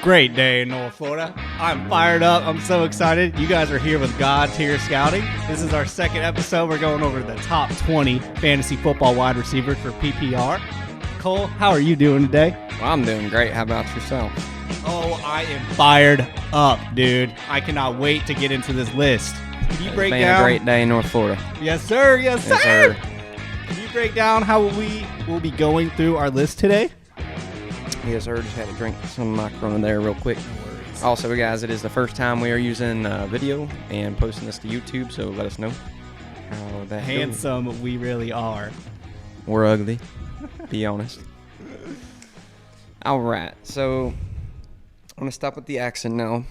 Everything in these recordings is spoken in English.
Great day in North Florida. I'm fired up. I'm so excited. You guys are here with God Tier Scouting. This is our second episode. We're going over the top 20 fantasy football wide receivers for PPR. Cole, how are you doing today? Well, I'm doing great. How about yourself? Oh, I am fired up, dude. I cannot wait to get into this list. Can you break down? A great day in North Florida. Yes, sir. Yes, Yes, sir. sir. Can you break down how we will be going through our list today? Yes, sir. Just had to drink some Mclaren there real quick. Also, guys, it is the first time we are using video and posting this to YouTube, so let us know how that Handsome goes. we really are. We're ugly. Be honest. All right, so I'm going to stop with the accent now.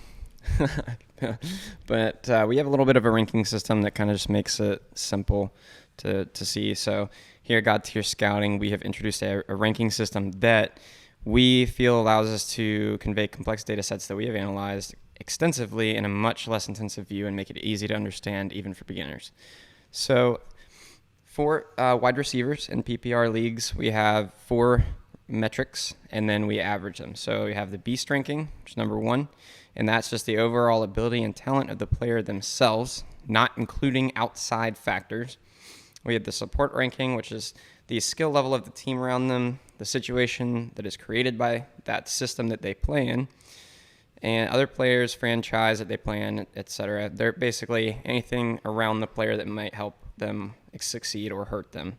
But we have a little bit of a ranking system that kind of just makes it simple to see. So here at God Tier Scouting, we have introduced a ranking system that we feel allows us to convey complex data sets that we have analyzed extensively in a much less intensive view and make it easy to understand even for beginners. So for wide receivers in PPR leagues, we have 4 metrics, and then we average them. So we have the beast ranking, which is number 1, and that's just the overall ability and talent of the player themselves, not including outside factors. We have the support ranking, which is the skill level of the team around them, the situation that is created by that system that they play in, and other players, franchise that they play in, etc. They're basically anything around the player that might help them succeed or hurt them.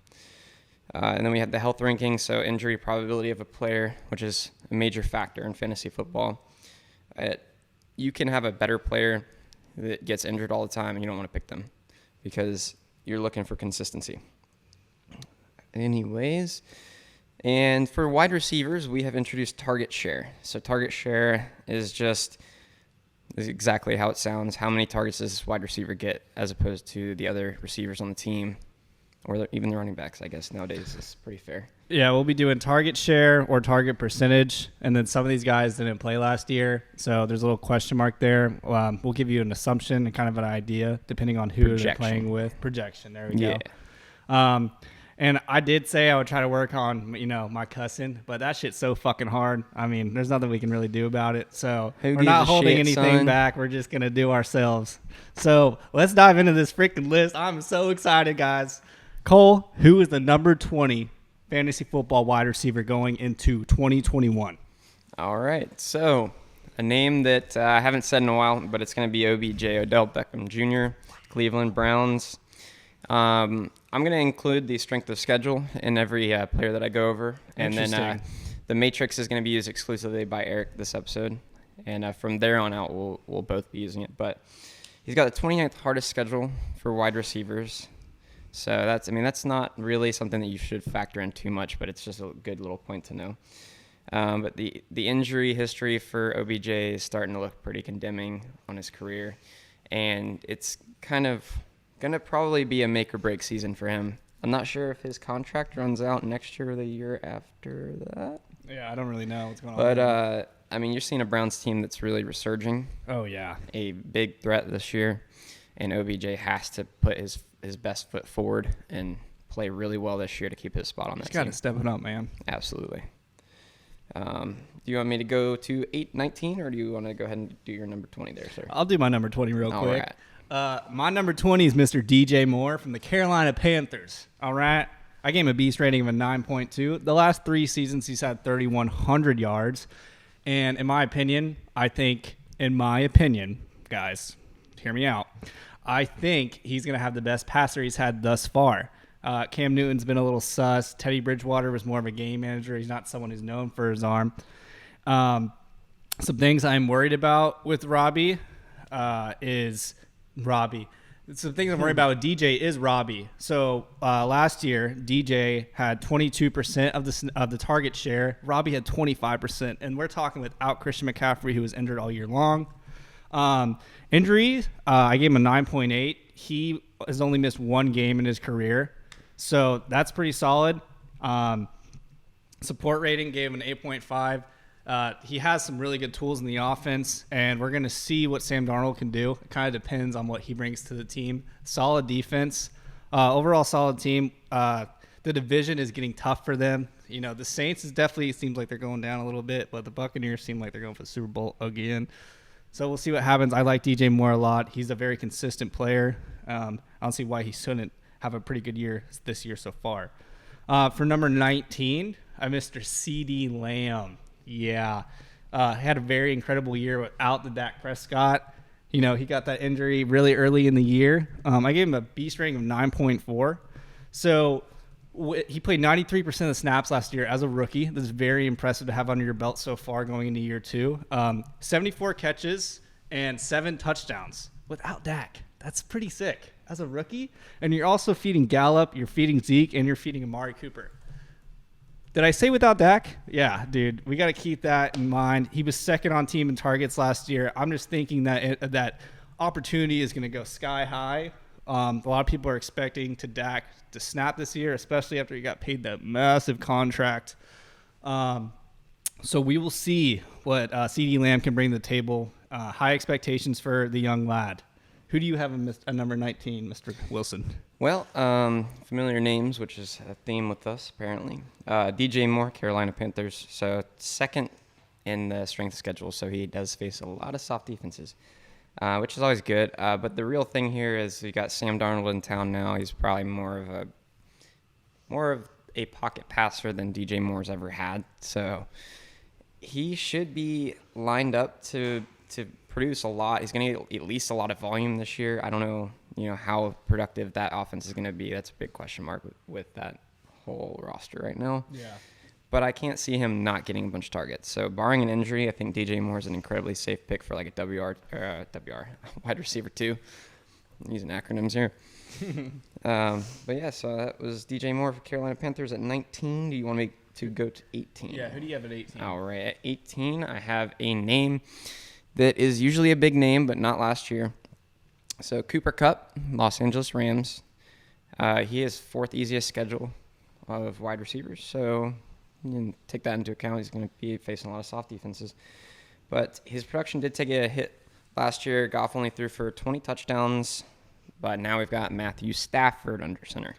And then we have the health ranking, so injury probability of a player, which is a major factor in fantasy football. You can have a better player that gets injured all the time, and you don't want to pick them because you're looking for consistency. Anyways, and for wide receivers, we have introduced target share. So target share is exactly how it sounds. How many targets does this wide receiver get as opposed to the other receivers on the team, or even the running backs, I guess nowadays is pretty fair. Yeah, we'll be doing target share or target percentage, and then some of these guys didn't play last year, so there's a little question mark there. We'll give you an assumption and kind of an idea depending on who they're playing with. Projection, there we go. And I did say I would try to work on, my cussing, but that shit's so fucking hard. I mean, there's nothing we can really do about it. So we're not holding anything back. We're just going to do ourselves. So let's dive into this freaking list. I'm so excited, guys. Cole, who is the number 20 fantasy football wide receiver going into 2021? All right. So a name that I haven't said in a while, but it's going to be OBJ, Odell Beckham Jr., Cleveland Browns. I'm going to include the strength of schedule in every player that I go over. And then the matrix is going to be used exclusively by Eric this episode. And from there on out, we'll both be using it. But he's got the 29th hardest schedule for wide receivers. So that's not really something that you should factor in too much, but it's just a good little point to know. But the injury history for OBJ is starting to look pretty condemning on his career. And it's kind of going to probably be a make or break season for him. I'm not sure if his contract runs out next year or the year after that. Yeah, I don't really know what's going on. But, you're seeing a Browns team that's really resurging. Oh, yeah. A big threat this year. And OBJ has to put his best foot forward and play really well this year to keep his spot on that team. He's got to step it up, man. Absolutely. Do you want me to go to 19, or do you want to go ahead and do your number 20 there, sir? I'll do my number 20 real quick. Right. My number 20 is Mr. DJ Moore from the Carolina Panthers. All right. I gave him a beast rating of a 9.2. The last 3 seasons, he's had 3,100 yards. And in my opinion, guys, hear me out. I think he's going to have the best passer he's had thus far. Cam Newton's been a little sus. Teddy Bridgewater was more of a game manager. He's not someone who's known for his arm. Some things I'm worried about with Robbie is Robbie. Some things I'm worried about with DJ is Robbie. So last year, DJ had 22% of the target share. Robbie had 25%, and we're talking without Christian McCaffrey, who was injured all year long. Injuries, I gave him a 9.8. He has only missed 1 game in his career, so that's pretty solid. Support rating, gave him an 8.5. He has some really good tools in the offense, and we're going to see what Sam Darnold can do. It kind of depends on what he brings to the team. Solid defense. Overall solid team. the division is getting tough for them. You know, the Saints definitely seems like they're going down a little bit, but the Buccaneers seem like they're going for the Super Bowl again. So we'll see what happens. I like DJ Moore a lot. He's a very consistent player. I don't see why he shouldn't have a pretty good year this year so far. For number 19, Mr. CD Lamb. Yeah. Had a very incredible year without the Dak Prescott. You know, he got that injury really early in the year. I gave him a beast rating of 9.4. So he played 93% of the snaps last year as a rookie. This is very impressive to have under your belt so far going into year 2. 74 catches and 7 touchdowns without Dak. That's pretty sick as a rookie. And you're also feeding Gallup, you're feeding Zeke, and you're feeding Amari Cooper. Did I say without Dak? Yeah, dude. We got to keep that in mind. He was second on team in targets last year. I'm just thinking that that opportunity is going to go sky high. A lot of people are expecting Dak to snap this year, especially after he got paid that massive contract. So we will see what CeeDee Lamb can bring to the table. High expectations for the young lad. Who do you have a number 19, Mr. Wilson? Well, familiar names, which is a theme with us, apparently. DJ Moore, Carolina Panthers. So second in the strength schedule, so he does face a lot of soft defenses, which is always good. But the real thing here is you got Sam Darnold in town now. He's probably more of a pocket passer than DJ Moore's ever had. So he should be lined up to produce a lot. He's going to get at least a lot of volume this year. I don't know, how productive that offense is going to be. That's a big question mark with that whole roster right now. Yeah. But I can't see him not getting a bunch of targets. So barring an injury, I think DJ Moore is an incredibly safe pick for like a WR, wide receiver 2. I'm using acronyms here. But yeah, so that was DJ Moore for Carolina Panthers at 19. Do you want me to go to 18? Yeah, who do you have at 18? All right, at 18, I have a name that is usually a big name, but not last year. So Cooper Kupp, Los Angeles Rams. He has 4th easiest schedule of wide receivers, so you can take that into account. He's going to be facing a lot of soft defenses. But his production did take a hit last year. Goff only threw for 20 touchdowns, but now we've got Matthew Stafford under center.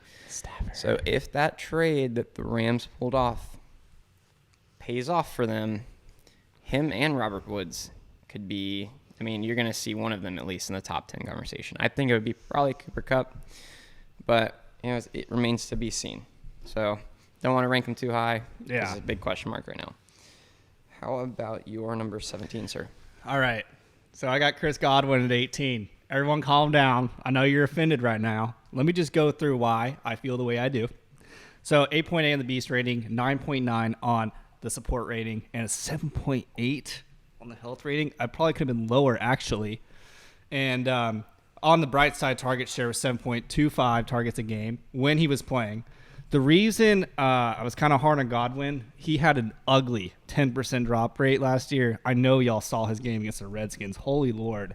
So if that trade that the Rams pulled off pays off for them, him and Robert Woods could be, you're going to see one of them at least in the top 10 conversation. I think it would be probably Cooper Kupp, but it remains to be seen. So don't want to rank him too high. Yeah. This is a big question mark right now. How about your number 17, sir? All right. So I got Chris Godwin at 18. Everyone calm down. I know you're offended right now. Let me just go through why I feel the way I do. So 8.8 on the beast rating, 9.9 on the support rating, and a 7.8 on the health rating. I probably could have been lower, actually. And on the bright side, target share was 7.25 targets a game when he was playing. The reason I was kind of hard on Godwin, he had an ugly 10% drop rate last year. I know y'all saw his game against the Redskins. Holy Lord.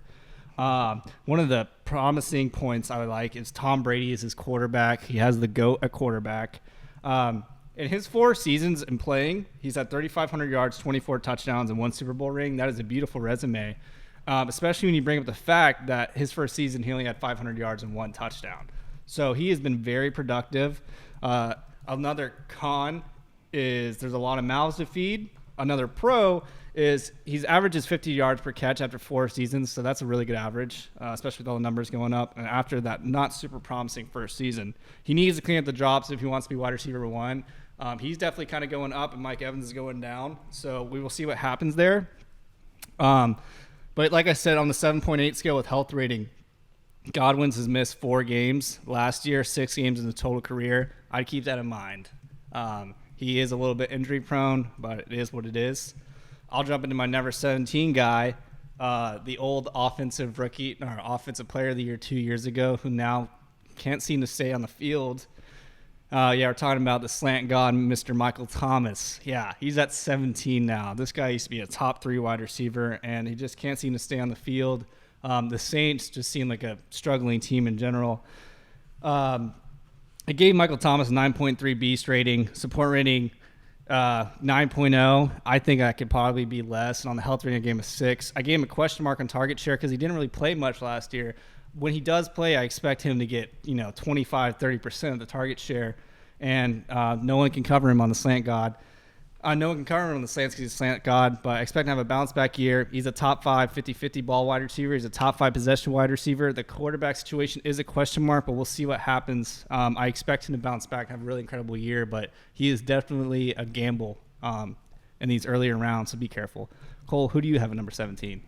One of the promising points I would like is Tom Brady is his quarterback. He has the GOAT at quarterback. In his 4 seasons in playing, he's had 3,500 yards, 24 touchdowns, and 1 Super Bowl ring. That is a beautiful resume, especially when you bring up the fact that his first season he only had 500 yards and 1 touchdown. So he has been very productive. Another con is there's a lot of mouths to feed. Another pro is he's averages 50 yards per catch after 4 seasons, so that's a really good average, especially with all the numbers going up. And after that not super promising first season, he needs to clean up the drops if he wants to be wide receiver 1. He's definitely kind of going up, and Mike Evans is going down, so we will see what happens there. But like I said, on the 7.8 scale with health rating, Godwin's has missed 4 games last year, 6 games in the total career. I'd keep that in mind. He is a little bit injury prone, but it is what it is. I'll jump into my number 17 guy, the old offensive player of the year 2 years ago, who now can't seem to stay on the field. We're talking about the slant god, Mr. Michael Thomas. Yeah, he's at 17 now. This guy used to be a top 3 wide receiver, and he just can't seem to stay on the field. The Saints just seem like a struggling team in general. I gave Michael Thomas a 9.3 beast rating, support rating 9.0. I think I could probably be less. And on the health rating, I gave him a 6. I gave him a question mark on target share because he didn't really play much last year. When he does play, I expect him to get 25, 30% of the target share. and no one can cover him on the slant god. No one can cover him on the slants because he's a slant god, but I expect to have a bounce back year. He's a top 5 50-50 ball wide receiver. He's a top 5 possession wide receiver. The quarterback situation is a question mark, but we'll see what happens. I expect him to bounce back, have a really incredible year, but he is definitely a gamble in these earlier rounds, so be careful. Cole, who do you have at number 17?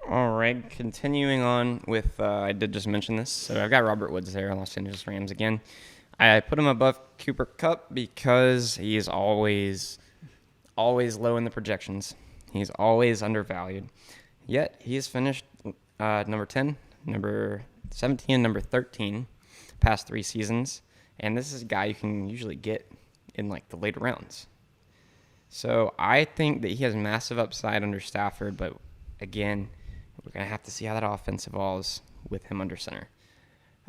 All right, continuing on with, I did just mention this, so I've got Robert Woods there, Los Angeles Rams again. I put him above Cooper Kupp because he is always low in the projections. He's always undervalued. Yet he has finished number 10, number 17, and number 13 past 3 seasons. And this is a guy you can usually get in like the later rounds. So I think that he has massive upside under Stafford, but again, we're going to have to see how that offense evolves with him under center.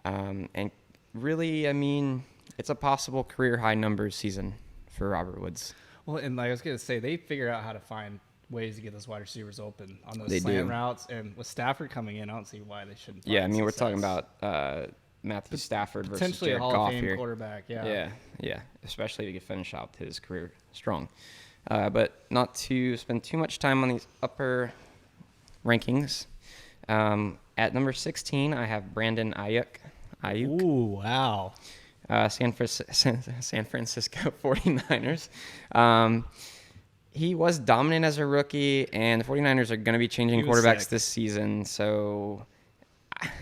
And really, I mean, it's a possible career high numbers season for Robert Woods. Well, and like I was going to say, they figure out how to find ways to get those wide receivers open on those slant routes. And with Stafford coming in, I don't see why they shouldn't. Yeah, I mean, we're talking about Matthew Stafford versus potentially Jared a Hall Goff of Fame here. quarterback. Yeah, especially if he can finish out his career strong. But not to spend too much time on these upper rankings. At number 16, I have Brandon Ayuk. Ooh, wow. San Francisco 49ers. He was dominant as a rookie, and the 49ers are going to be changing quarterbacks this season, so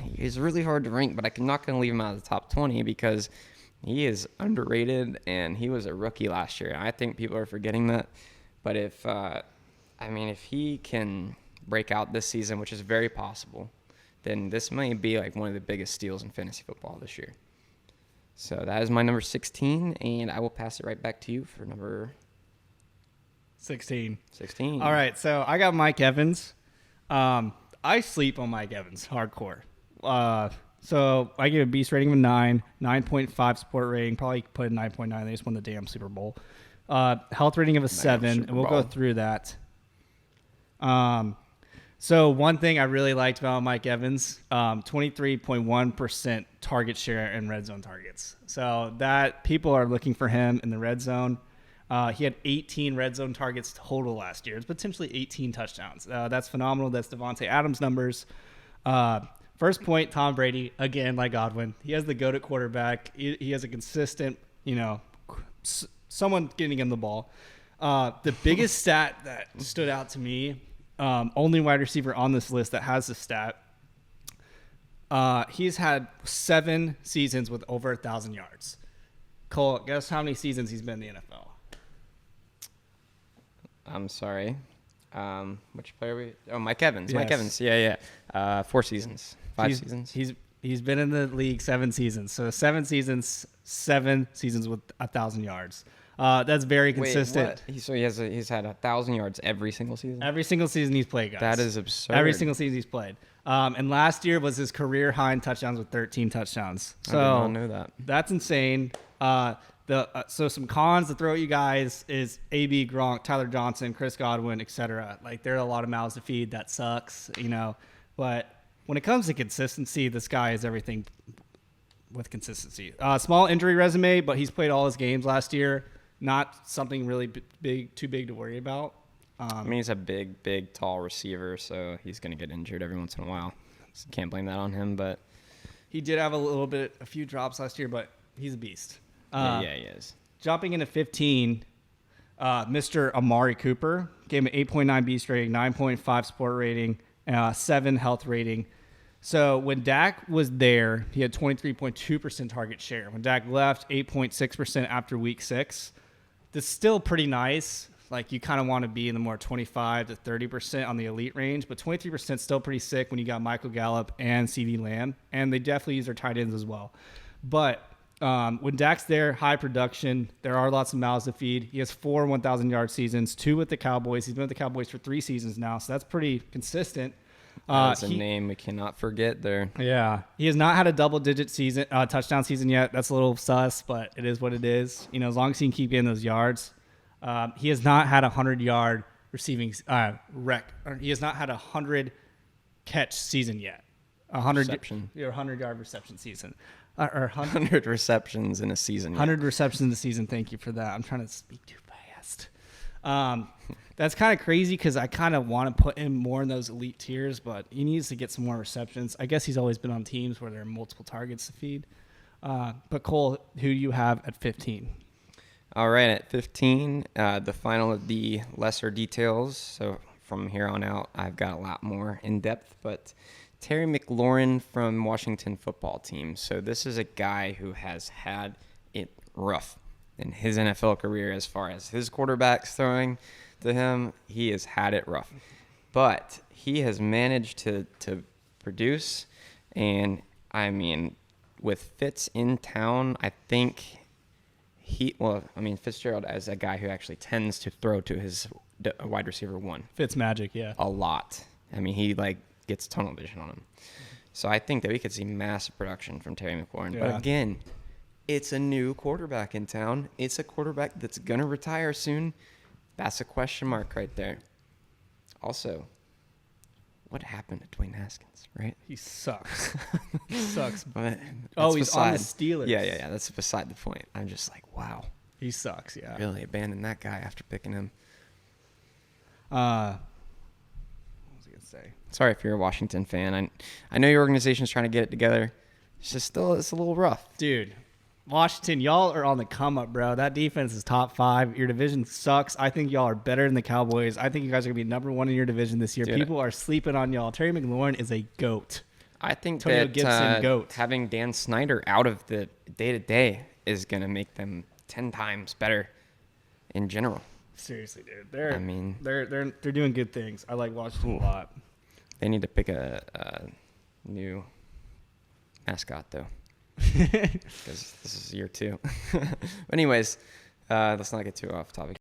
he's really hard to rank, but I'm not going to leave him out of the top 20 because he is underrated, and he was a rookie last year. I think people are forgetting that, but if he can break out this season, which is very possible, then this may be like one of the biggest steals in fantasy football this year. So that is my number 16, and I will pass it right back to you for number 16. All right, so I got Mike Evans. I sleep on Mike Evans, hardcore. So I give a beast rating of a 9, 9.5 support rating, probably put a 9.9. They just won the damn Super Bowl. Health rating of a 7, and we'll go through that. So one thing I really liked about Mike Evans, 23.1% target share in red zone targets. So that people are looking for him in the red zone. He had 18 red zone targets total last year. It's potentially 18 touchdowns. That's phenomenal. That's Devonta Adams numbers. First point, Tom Brady, again, like Godwin. He has the GOAT at quarterback. He has a consistent, someone getting him the ball. The biggest stat that stood out to me, only wide receiver on this list that has this stat, he's had 7 seasons with over 1,000 yards. Cole, guess how many seasons he's been in the NFL? I'm sorry. Which player we? Oh, Mike Evans. Yes. Mike Evans. Yeah. 4 seasons. 5 seasons. He's been in the league 7 seasons. So 7 seasons with 1,000 yards. That's very consistent. Wait, what? So he's had 1,000 yards every single season? Every single season he's played, guys. That is absurd. Every single season he's played. And last year was his career high in touchdowns with 13 touchdowns. So I did not know that. That's insane. So some cons to throw at you guys is AB, Gronk, Tyler Johnson, Chris Godwin, etc. Like, there are a lot of mouths to feed. That sucks, But when it comes to consistency, this guy is everything with consistency. Small injury resume, but he's played all his games last year. Not something really too big to worry about. He's a big, tall receiver, so he's going to get injured every once in a while. So can't blame that on him, but he did have a few drops last year, but he's a beast. Yeah, he is. Jumping into 15, Mr. Amari Cooper gave him an 8.9 beast rating, 9.5 support rating, 7 health rating. So when Dak was there, he had 23.2% target share. When Dak left, 8.6% after week 6. That's still pretty nice. Like, you kind of want to be in the more 25 to 30% on the elite range, but 23% is still pretty sick when you got Michael Gallup and CeeDee Lamb, and they definitely use their tight ends as well. But when Dak's there, high production, there are lots of mouths to feed. He has 4 1,000-yard seasons, 2 with the Cowboys. He's been with the Cowboys for 3 seasons now, so that's pretty consistent. That's a name we cannot forget there. Yeah. He has not had a double-digit season touchdown season yet. That's a little sus, but it is what it is. As long as he can keep getting those yards. He has not had a 100-yard receiving he has not had a 100-catch season yet. 100-yard reception season. or 100 receptions in a season. 100 receptions in the season. Thank you for that. I'm trying to speak too fast. That's kind of crazy because I kind of want to put him more in those elite tiers, but he needs to get some more receptions. I guess he's always been on teams where there are multiple targets to feed. But Cole, who do you have at 15? All right, at 15, the final of the lesser details. So from here on out, I've got a lot more in depth, but Terry McLaurin from Washington football team. So this is a guy who has had it rough in his NFL career as far as his quarterbacks throwing to him. He has had it rough. But he has managed to produce. And, I mean, with Fitz in town, I think Fitzgerald as a guy who actually tends to throw to his wide receiver one. Fitz magic, yeah. A lot. I mean, he, gets tunnel vision on him. So I think that we could see massive production from Terry McLaurin. Yeah. But again, it's a new quarterback in town. It's a quarterback that's going to retire soon. That's a question mark right there. Also, what happened to Dwayne Haskins, right? He sucks. He sucks. But he's on the Steelers. Yeah. That's beside the point. I'm just like, wow. He sucks, yeah. Really abandoned that guy after picking him. Say. Sorry if you're a Washington fan. I know your organization's trying to get it together. It's a little rough. Dude, Washington, y'all are on the come up, bro. That defense is top 5. Your division sucks. I think y'all are better than the Cowboys. I think you guys are going to be number 1 in your division this year. Dude, people are sleeping on y'all. Terry McLaurin is a GOAT. I think Antonio that Gibson, GOAT. Having Dan Snyder out of the day-to-day is going to make them 10 times better in general. Seriously, dude. They're doing good things. I like Washington a lot. They need to pick a new mascot, though, because this is year 2. But anyways, let's not get too off topic.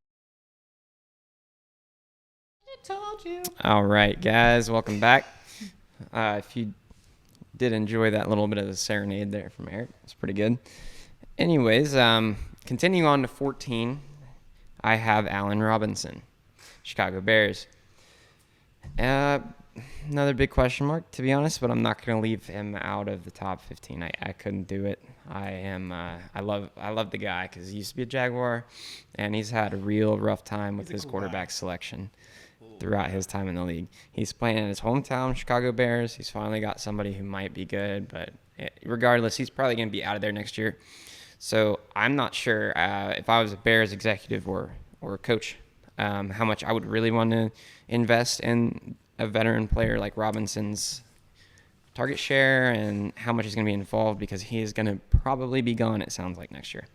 I told you. All right, guys, welcome back. If you did enjoy that little bit of the serenade there from Eric, it's pretty good. Anyways, continuing on to 14. I have Allen Robinson, Chicago Bears. Another big question mark, to be honest, but I'm not going to leave him out of the top 15. I couldn't do it. I love the guy because he used to be a Jaguar, and he's had a real rough time with his quarterback selection throughout his time in the league. He's playing in his hometown, Chicago Bears. He's finally got somebody who might be good, but regardless, he's probably going to be out of there next year. So I'm not sure if I was a Bears executive or a coach, how much I would really want to invest in a veteran player like Robinson's target share and how much he's going to be involved, because he is going to probably be gone, it sounds like, next year.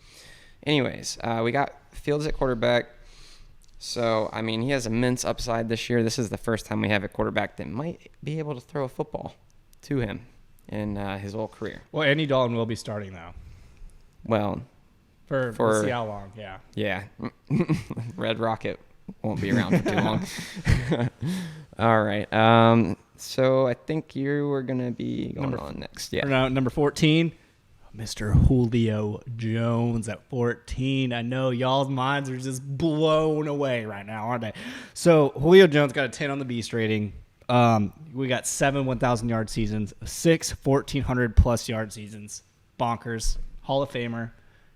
Anyways, we got Fields at quarterback. So, I mean, he has immense upside this year. This is the first time we have a quarterback that might be able to throw a football to him in his whole career. Well, Andy Dalton will be starting now. Well, for we'll see how long, yeah. Yeah. Red Rocket won't be around for too long. All right. So I think you were going to be going on next. Yeah. No, number 14, Mr. Julio Jones at 14. I know y'all's minds are just blown away right now, aren't they? So Julio Jones got a 10 on the Beast rating. We got 7 1,000-yard seasons, 6 1,400-plus yard seasons. Bonkers. Hall of Famer.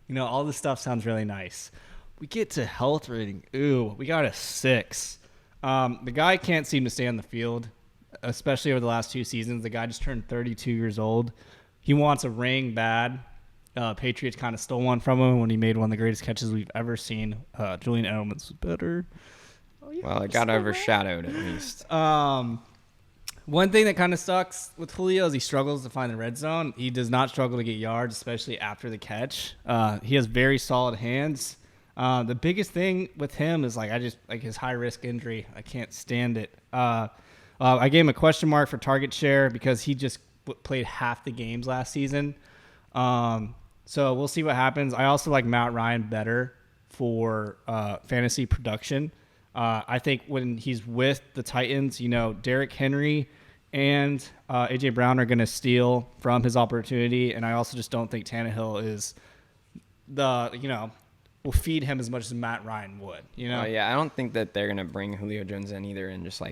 You know, all this stuff sounds really nice. We get to health rating. Ooh, we got a 6. The guy can't seem to stay on the field, especially over the last 2 seasons. The guy just turned 32 years old. He wants a ring bad. Patriots kind of stole one from him when he made one of the greatest catches we've ever seen. Julian Edelman's better. Oh, yeah, well, it got overshadowed at least. One thing that kind of sucks with Julio is he struggles to find the red zone. He does not struggle to get yards, especially after the catch. He has very solid hands. The biggest thing with him is his high risk injury. I can't stand it. I gave him a question mark for target share because he just played half the games last season. So we'll see what happens. I also like Matt Ryan better for fantasy production. I think when he's with the Titans, Derrick Henry and A.J. Brown are going to steal from his opportunity. And I also just don't think Tannehill is will feed him as much as Matt Ryan would. Yeah, I don't think that they're going to bring Julio Jones in either and just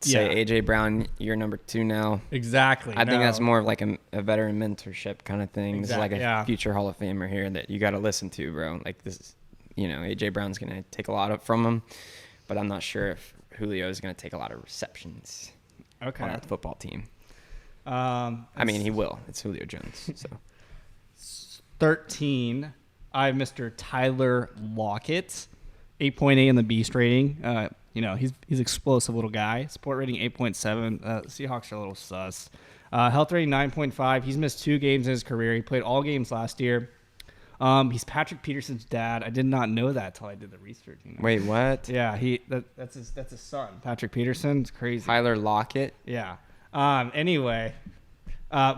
say AJ Brown, you're number 2 now. Exactly. I think that's more of like a veteran mentorship kind of thing. Exactly. This is like a future Hall of Famer here that you got to listen to, bro. Like this, AJ Brown's going to take a lot from him, but I'm not sure if Julio is going to take a lot of receptions on our football team. I mean, he will. It's Julio Jones. So 13, I have Mr. Tyler Lockett, 8.8 in the Beast rating. He's explosive little guy. Support rating 8.7. Seahawks are a little sus. Health rating 9.5. He's missed 2 games in his career. He played all games last year. He's Patrick Peterson's dad. I did not know that till I did the research. Wait, what? Yeah, that's his son, Patrick Peterson. It's crazy. Tyler Lockett. Yeah. Anyway,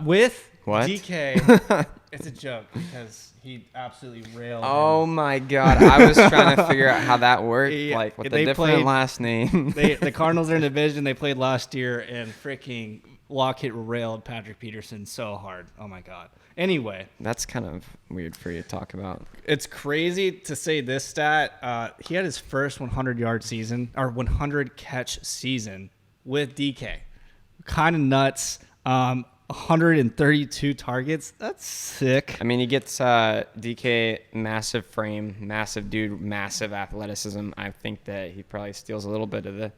with what? DK, it's a joke because he absolutely railed. Oh my God! I was trying to figure out how that worked, like with the different last name. The Cardinals are in division. They played last year, and freaking Lockett railed Patrick Peterson so hard. Oh my God. Anyway, that's kind of weird for you to talk about. It's crazy to say this stat. He had his first 100-yard season or 100-catch season with DK. Kind of nuts. 132 targets. That's sick. I mean, he gets DK, massive frame, massive dude, massive athleticism. I think that he probably steals a little bit of the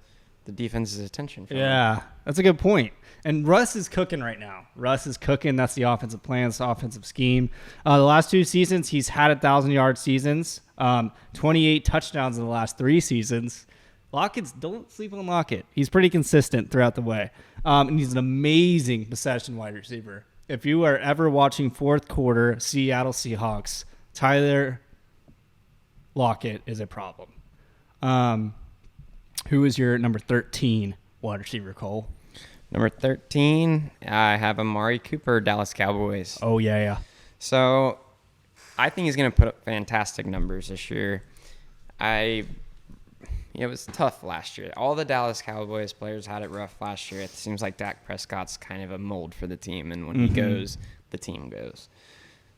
defense's attention from him. That's a good point. And Russ is cooking right now. Russ is cooking. That's the offensive plan. It's the offensive scheme. The last 2 seasons, he's had 1,000-yard seasons, 28 touchdowns in the last 3 seasons. Don't sleep on Lockett. He's pretty consistent throughout the way. And he's an amazing possession wide receiver. If you are ever watching fourth quarter Seattle Seahawks, Tyler Lockett is a problem. Who is your number 13 wide receiver, Cole? Number 13, I have Amari Cooper, Dallas Cowboys. Oh, yeah. So I think he's going to put up fantastic numbers this year. It was tough last year. All the Dallas Cowboys players had it rough last year. It seems like Dak Prescott's kind of a mold for the team, and when he goes, the team goes.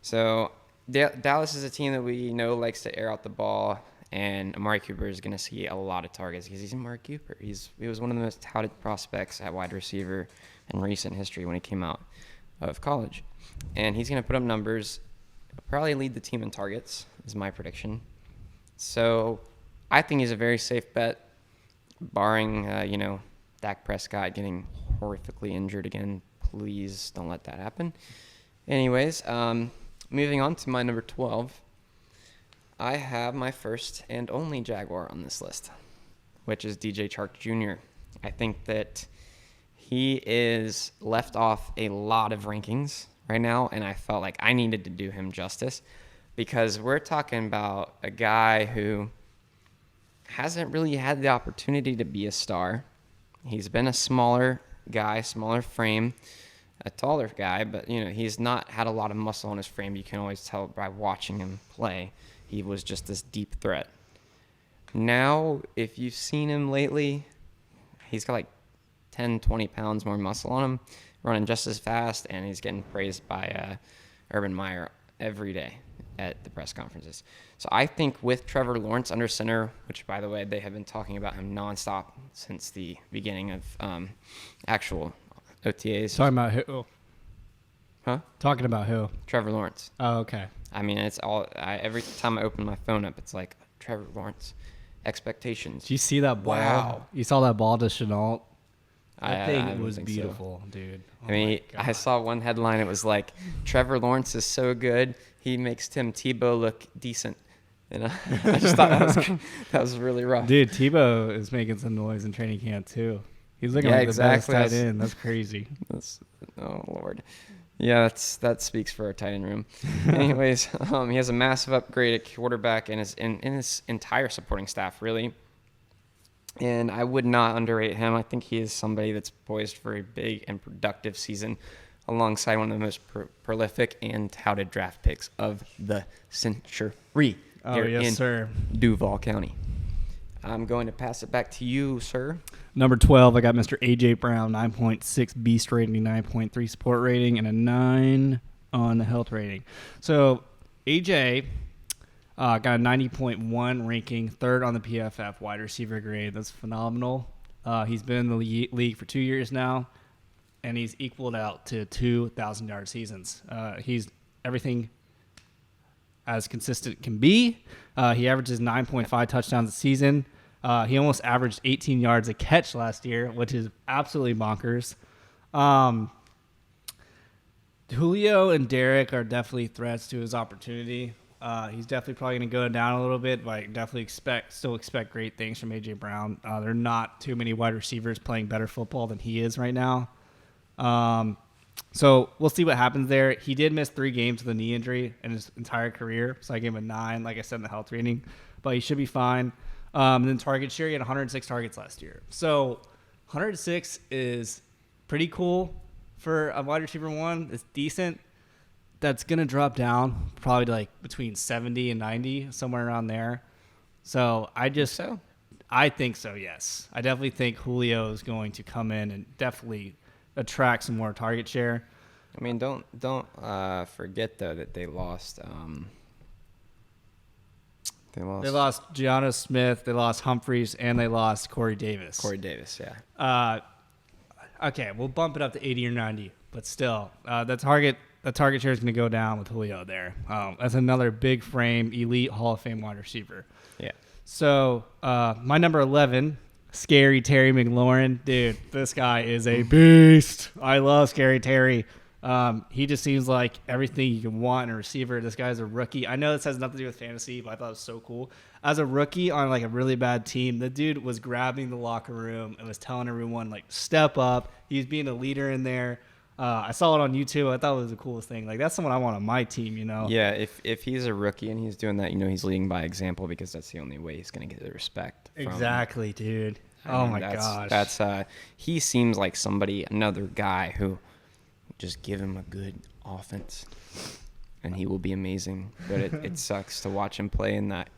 So Dallas is a team that we know likes to air out the ball, and Amari Cooper is going to see a lot of targets because he's Amari Cooper. He was one of the most touted prospects at wide receiver in recent history when he came out of college. And he's going to put up numbers, probably lead the team in targets, is my prediction. So I think he's a very safe bet, barring, Dak Prescott getting horrifically injured again. Please don't let that happen. Anyways, moving on to my number 12. I have my first and only Jaguar on this list, which is DJ Chark Jr. I think that he is left off a lot of rankings right now, and I felt like I needed to do him justice because we're talking about a guy who hasn't really had the opportunity to be a star. He's been a smaller guy, smaller frame, a taller guy, but he's not had a lot of muscle on his frame. You can always tell by watching him play. He was just this deep threat. Now, if you've seen him lately, he's got like 10, 20 pounds more muscle on him, running just as fast, and he's getting praised by Urban Meyer every day at the press conferences. So I think with Trevor Lawrence under center, which, by the way, they have been talking about him nonstop since the beginning of actual OTAs. Talking about who? Huh? Talking about who? Trevor Lawrence. Oh, okay. I mean, it's all. Every time I open my phone up, it's like Trevor Lawrence expectations. Did you see that ball? Wow. You saw that ball to Chenault? That thing I was think beautiful, so. dude. I mean, I saw one headline. It was like, Trevor Lawrence is so good, he makes Tim Tebow look decent. And I just thought that was really rough. Dude, Tebow is making some noise in training camp, too. He's looking like the best tight end. That's crazy. Oh, Lord. Yeah, that speaks for our tight end room. Anyways, he has a massive upgrade at quarterback and in his entire supporting staff, really. And I would not underrate him. I think he is somebody that's poised for a big and productive season alongside one of the most prolific and touted draft picks of the century. Oh, yes, sir. Duval County. I'm going to pass it back to you, sir. Number 12, I got Mr. A.J. Brown, 9.6 beast rating, 9.3 support rating, and a 9 on the health rating. So A.J. Got a 90.1 ranking, third on the PFF wide receiver grade. That's phenomenal. He's been in the league for 2 years now, and he's equaled out to 2,000-yard seasons. He's everything as consistent can be. He averages 9.5 touchdowns a season. He almost averaged 18 yards a catch last year, which is absolutely bonkers. Julio and Derek are definitely threats to his opportunity. He's definitely probably going to go down a little bit, but I definitely still expect great things from A.J. Brown. There are not too many wide receivers playing better football than he is right now. So we'll see what happens there. He did miss 3 games with a knee injury in his entire career, so I gave him a 9, like I said in the health rating, but he should be fine. And then target share, he had 106 targets last year. So 106 is pretty cool for a wide receiver 1. It's decent. That's going to drop down probably to like between 70 and 90, somewhere around there. So I think so, yes. I definitely think Julio is going to come in and definitely attract some more target share. I mean, don't forget though that they lost. They lost Gianna Smith, they lost Humphreys, and they lost Corey Davis. Yeah. Okay, we'll bump it up to 80 or 90, but still, the target share is going to go down with Julio there. That's another big frame, elite Hall of Fame wide receiver. Yeah. So my number 11, Scary Terry McLaurin. Dude, this guy is a beast. I love Scary Terry. He just seems like everything you can want in a receiver. This guy's a rookie. I know this has nothing to do with fantasy, but I thought it was so cool. As a rookie on like a really bad team, the dude was grabbing the locker room and was telling everyone like step up. He's being a leader in there. I saw it on YouTube. I thought it was the coolest thing. Like that's someone I want on my team, you know? Yeah, if he's a rookie and he's doing that, he's leading by example because that's the only way he's going to get the respect. Exactly, dude. My gosh. That's he seems like another guy who just give him a good offense and he will be amazing. But it sucks to watch him play in that.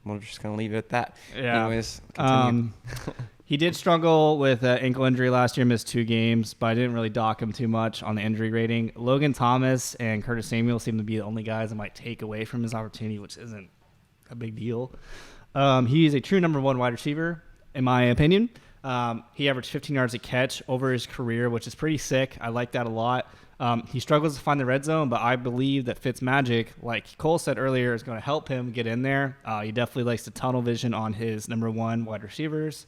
We're just going to leave it at that. Yeah. Anyways, continue. He did struggle with ankle injury last year, missed 2 games, but I didn't really dock him too much on the injury rating. Logan Thomas and Curtis Samuel seem to be the only guys that might take away from his opportunity, which isn't a big deal. He is a true number 1 wide receiver, in my opinion. He averaged 15 yards a catch over his career, which is pretty sick. I like that a lot. He struggles to find the red zone, but I believe that Fitzmagic, like Cole said earlier, is going to help him get in there. He definitely likes the tunnel vision on his number 1 wide receivers.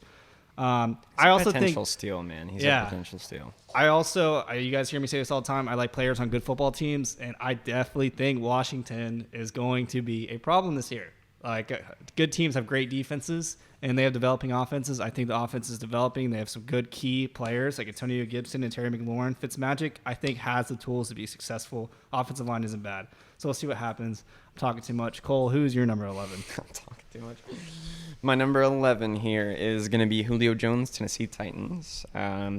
I also think potential steal, man. He's a potential steal. You guys hear me say this all the time. I like players on good football teams, and I definitely think Washington is going to be a problem this year. Like good teams have great defenses, and they have developing offenses. I think the offense is developing. They have some good key players like Antonio Gibson and Terry McLaurin. Fitzmagic, I think, has the tools to be successful. Offensive line isn't bad. So we'll see what happens. I'm talking too much. Cole, who's your number 11? I'm talking too much. My number 11 here is going to be Julio Jones, Tennessee Titans.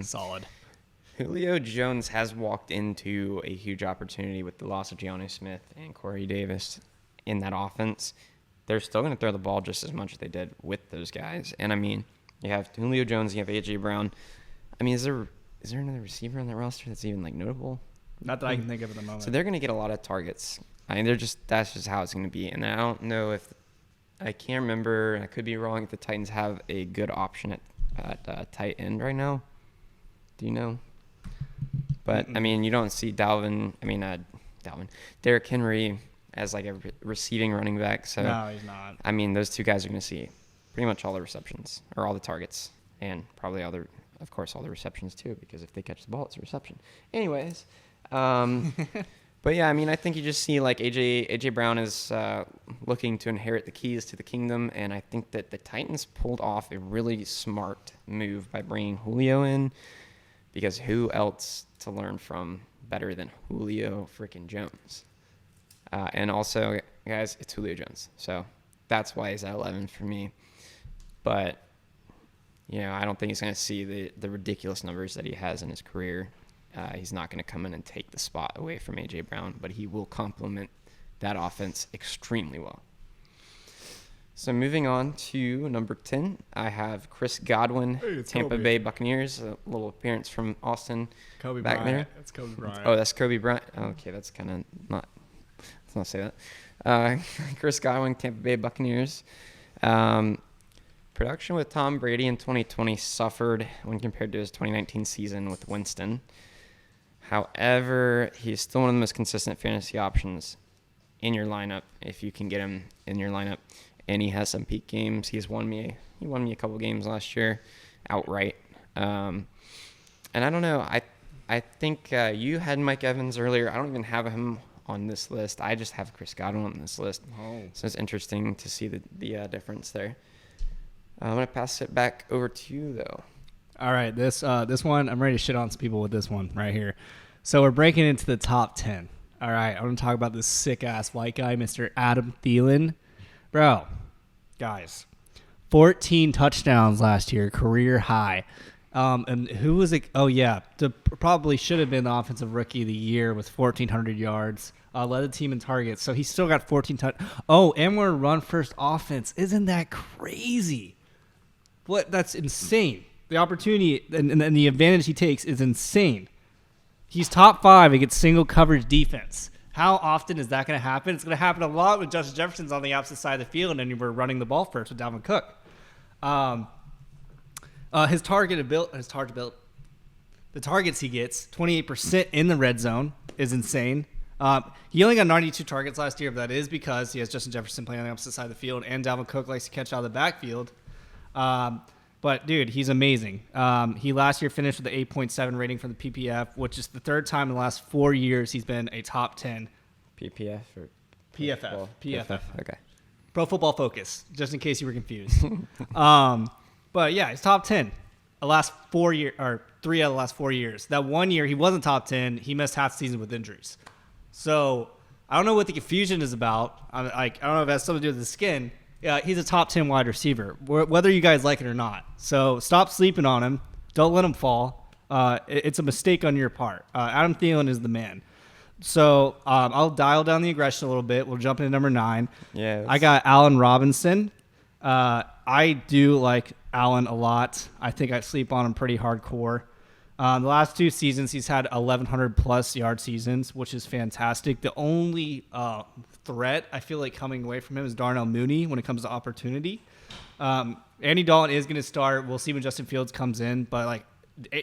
Solid. Julio Jones has walked into a huge opportunity with the loss of Giannis Smith and Corey Davis in that offense. They're still going to throw the ball just as much as they did with those guys. And, I mean, you have Julio Jones, you have A.J. Brown. I mean, is there another receiver on that roster that's even, like, notable? Not that I can think of at the moment. So they're going to get a lot of targets. I mean, that's just how it's going to be. And I don't know if – I can't remember. I could be wrong if the Titans have a good option at tight end right now. Do you know? But, I mean, you don't see Derrick Henry – as like a receiving running back. So no, he's not. I mean, those 2 guys are going to see pretty much all the receptions or all the targets and probably all the receptions too, because if they catch the ball, it's a reception. Anyways, but yeah, I mean, I think you just see like AJ Brown is looking to inherit the keys to the kingdom, and I think that the Titans pulled off a really smart move by bringing Julio in, because who else to learn from better than Julio freaking Jones? And also, guys, it's Julio Jones. So that's why he's at 11 for me. But, I don't think he's going to see the ridiculous numbers that he has in his career. He's not going to come in and take the spot away from A.J. Brown, but he will complement that offense extremely well. So moving on to number 10, I have Chris Godwin, Tampa Bay Buccaneers, a little appearance from Austin Kobe back Bryant. there. That's Kobe Bryant. Oh, that's Kobe Bryant. Okay, that's kind of not. Let's not say that. Chris Godwin, Tampa Bay Buccaneers. Production with Tom Brady in 2020 suffered when compared to his 2019 season with Winston. However, he's still one of the most consistent fantasy options in your lineup if you can get him in your lineup. And he has some peak games. He won me a couple games last year outright. And I don't know. I think you had Mike Evans earlier. I don't even have him on this list. I just have Chris Godwin on this list. Oh. So it's interesting to see the difference there. I'm going to pass it back over to you, though. All right, this one, I'm ready to shit on some people with this one right here. So we're breaking into the top 10. All right, I'm going to talk about this sick-ass white guy, Mr. Adam Thielen. Bro, guys, 14 touchdowns last year, career high. And who was it? Oh, yeah, probably should have been the offensive rookie of the year with 1,400 yards. Led the team in targets, so he still got 14 touchdowns. Oh, and we're a run-first offense. Isn't that crazy? What? That's insane. The opportunity and the advantage he takes is insane. He's top 5 against single coverage defense. How often is that going to happen? It's going to happen a lot when Justin Jefferson's on the opposite side of the field and we're running the ball first with Dalvin Cook. The targets he gets, 28% in the red zone, is insane. He only got 92 targets last year, but that is because he has Justin Jefferson playing on the opposite side of the field, and Dalvin Cook likes to catch out of the backfield. But, dude, he's amazing. He last year finished with an 8.7 rating from the PPF, which is the third time in the last 4 years he's been a top 10. PPF or PFF. PFF. Okay. Pro Football Focus, just in case you were confused. But, yeah, he's top 10 the last 4 years, or 3 out of the last 4 years. That 1 year he wasn't top 10. He missed half the season with injuries. So I don't know what the confusion is about. I don't know if it has something to do with the skin. He's a top 10 wide receiver, whether you guys like it or not. So stop sleeping on him. Don't let him fall. It's a mistake on your part. Adam Thielen is the man. So I'll dial down the aggression a little bit. We'll jump into number 9. Yeah. I got Allen Robinson. I do like Allen a lot. I think I sleep on him pretty hardcore. The last 2 seasons, he's had 1,100-plus yard seasons, which is fantastic. The only threat I feel like coming away from him is Darnell Mooney when it comes to opportunity. Andy Dalton is going to start. We'll see when Justin Fields comes in, but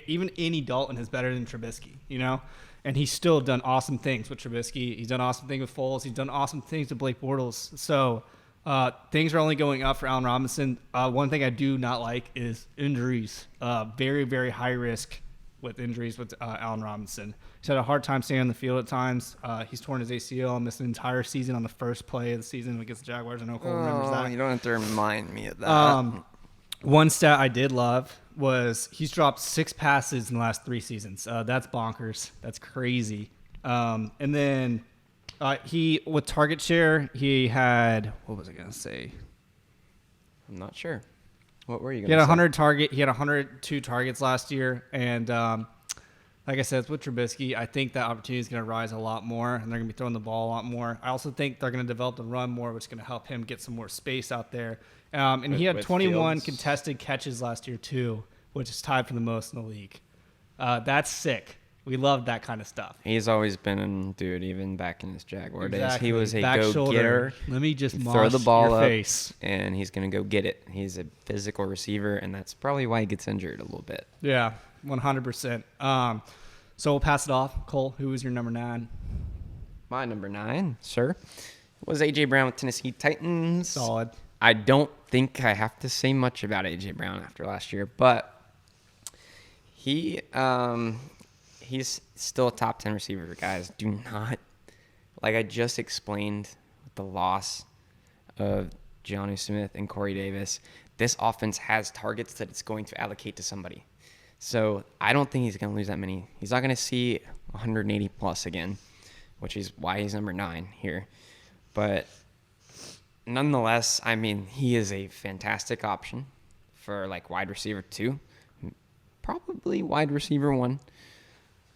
even Andy Dalton is better than Trubisky, you know? And he's still done awesome things with Trubisky. He's done awesome things with Foles. He's done awesome things with Blake Bortles. So things are only going up for Allen Robinson. One thing I do not like is injuries. Very, very high risk with injuries with Allen Robinson. He's had a hard time staying on the field at times. He's torn his ACL and missed an entire season on the first play of the season against the Jaguars. I know Cole remembers that. You don't have to remind me of that. One stat I did love was he's dropped 6 passes in the last 3 seasons. That's bonkers. That's crazy. And then he, with target share, he had, what was I going to say? I'm not sure. What were you going to say? He had 102 targets last year. And like I said, with Trubisky, I think that opportunity is going to rise a lot more, and they're going to be throwing the ball a lot more. I also think they're going to develop the run more, which is going to help him get some more space out there. And he had 21 contested catches last year, too, which is tied for the most in the league. That's sick. We love that kind of stuff. He's always been a dude, even back in his Jaguar days. He was a back go-getter. Let me just throw the ball your up, face. and he's going to go get it. He's a physical receiver, and that's probably why he gets injured a little bit. Yeah, 100%. So we'll pass it off. Cole, who was your number 9? My number 9, sir, was A.J. Brown with Tennessee Titans. Solid. I don't think I have to say much about A.J. Brown after last year, but he's still a top 10 receiver, guys. Do not, like I just explained with the loss of Jonnu Smith and Corey Davis, this offense has targets that it's going to allocate to somebody. So I don't think he's going to lose that many. He's not going to see 180 plus again, which is why he's number 9 here. But nonetheless, I mean, he is a fantastic option for wide receiver 2, probably wide receiver 1.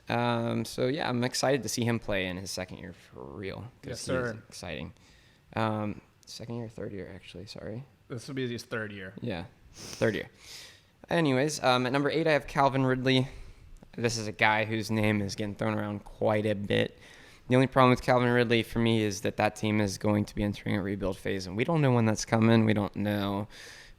So yeah, I'm excited to see him play in his second year for real. Yes, sir. He's exciting. Second year, third year, actually. Sorry. This will be his 3rd year. Yeah, 3rd year. Anyways, at number 8, I have Calvin Ridley. This is a guy whose name is getting thrown around quite a bit. The only problem with Calvin Ridley for me is that team is going to be entering a rebuild phase, and we don't know when that's coming. We don't know